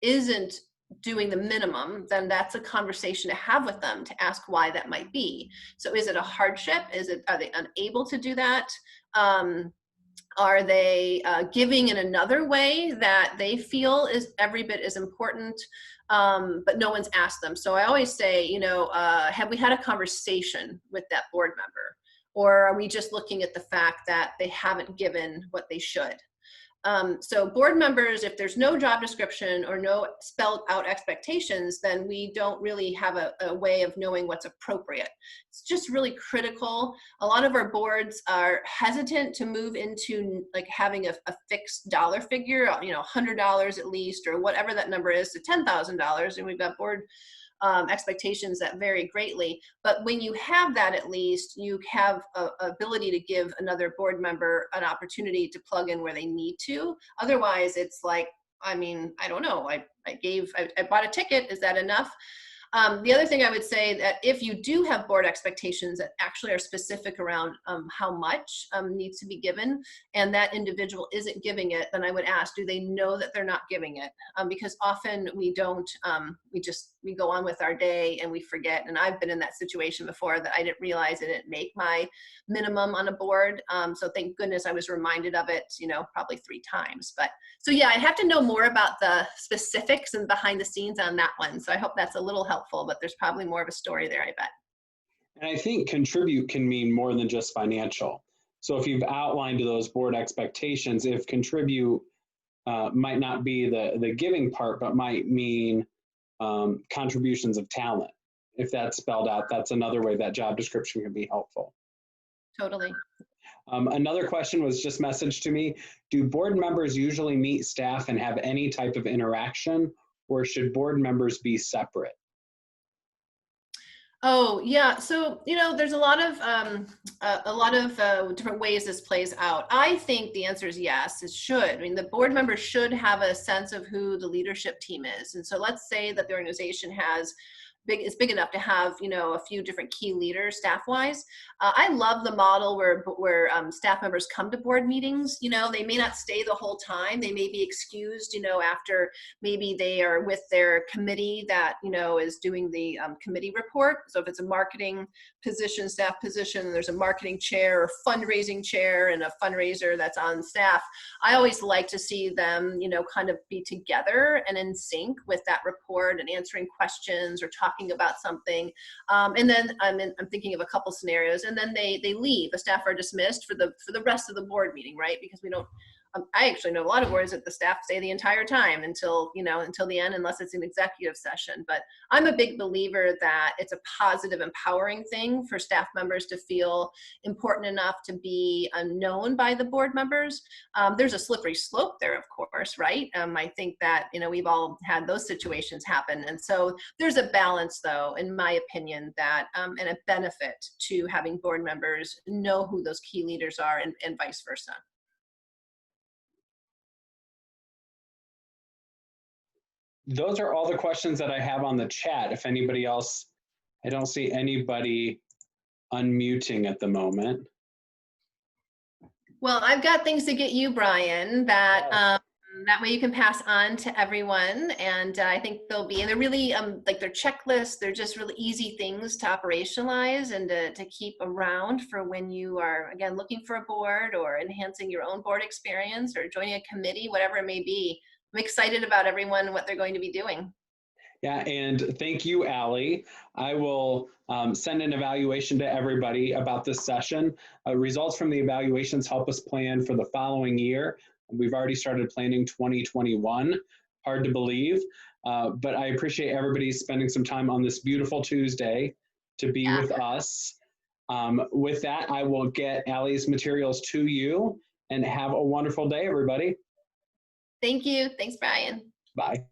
isn't doing the minimum, then that's a conversation to have with them to ask why that might be. So is it a hardship? Are they unable to do that? Are they giving in another way that they feel is every bit as important, but no one's asked them? So I always say, have we had a conversation with that board member? Or are we just looking at the fact that they haven't given what they should? So board members, if there's no job description or no spelled out expectations, then we don't really have a way of knowing what's appropriate. It's just really critical. A lot of our boards are hesitant to move into like having a fixed dollar figure, $100 at least, or whatever that number is, to $10,000. And we've got board expectations that vary greatly. But when you have that, at least you have a ability to give another board member an opportunity to plug in where they need to. Otherwise, it's like, I don't know. I bought a ticket. Is that enough? The other thing I would say, that if you do have board expectations that actually are specific around how much needs to be given, and that individual isn't giving it, then I would ask, do they know that they're not giving it? Because often we don't, we go on with our day and we forget. And I've been in that situation before, that I didn't realize I didn't make my minimum on a board. So thank goodness I was reminded of it, probably 3 times. But so yeah, I'd have to know more about the specifics and behind the scenes on that one. So I hope that's a little helpful, but there's probably more of a story there, I bet. And I think contribute can mean more than just financial. So if you've outlined those board expectations, if contribute might not be the giving part, but might mean contributions of talent. If that's spelled out, that's another way that job description can be helpful. Totally. Another question was just messaged to me. Do board members usually meet staff and have any type of interaction, or should board members be separate? Oh yeah, so there's a lot of different ways this plays out. I think the answer is yes, it should. The board members should have a sense of who the leadership team is, and so let's say that the organization is big enough to have a few different key leaders staff-wise. I love the model where staff members come to board meetings. They may not stay the whole time. They may be excused, after maybe they are with their committee that is doing the committee report. So if it's a marketing position, staff position, there's a marketing chair or fundraising chair and a fundraiser that's on staff. I always like to see them, kind of be together and in sync with that report and answering questions or talking about something. And then I'm thinking of a couple scenarios, and then they leave. The staff are dismissed for the rest of the board meeting, right? Because we don't, I actually know a lot of boards that the staff stay the entire time until the end, unless it's an executive session. But I'm a big believer that it's a positive, empowering thing for staff members to feel important enough to be known by the board members. There's a slippery slope there, of course, right? I think that, we've all had those situations happen. And so there's a balance, though, in my opinion, that and a benefit to having board members know who those key leaders are and vice versa. Those are all the questions that I have on the chat. If anybody else, I don't see anybody unmuting at the moment. Well, I've got things to get you, Brian, that that way you can pass on to everyone. And I think and they're really like their checklists. They're just really easy things to operationalize and to keep around for when you are, again, looking for a board or enhancing your own board experience or joining a committee, whatever it may be. I'm excited about everyone and what they're going to be doing. Yeah, and thank you, Allie. I will send an evaluation to everybody about this session. Results from the evaluations help us plan for the following year. We've already started planning 2021. Hard to believe, but I appreciate everybody spending some time on this beautiful Tuesday to be with us. With that, I will get Allie's materials to you, and have a wonderful day, everybody. Thank you. Thanks, Brian. Bye.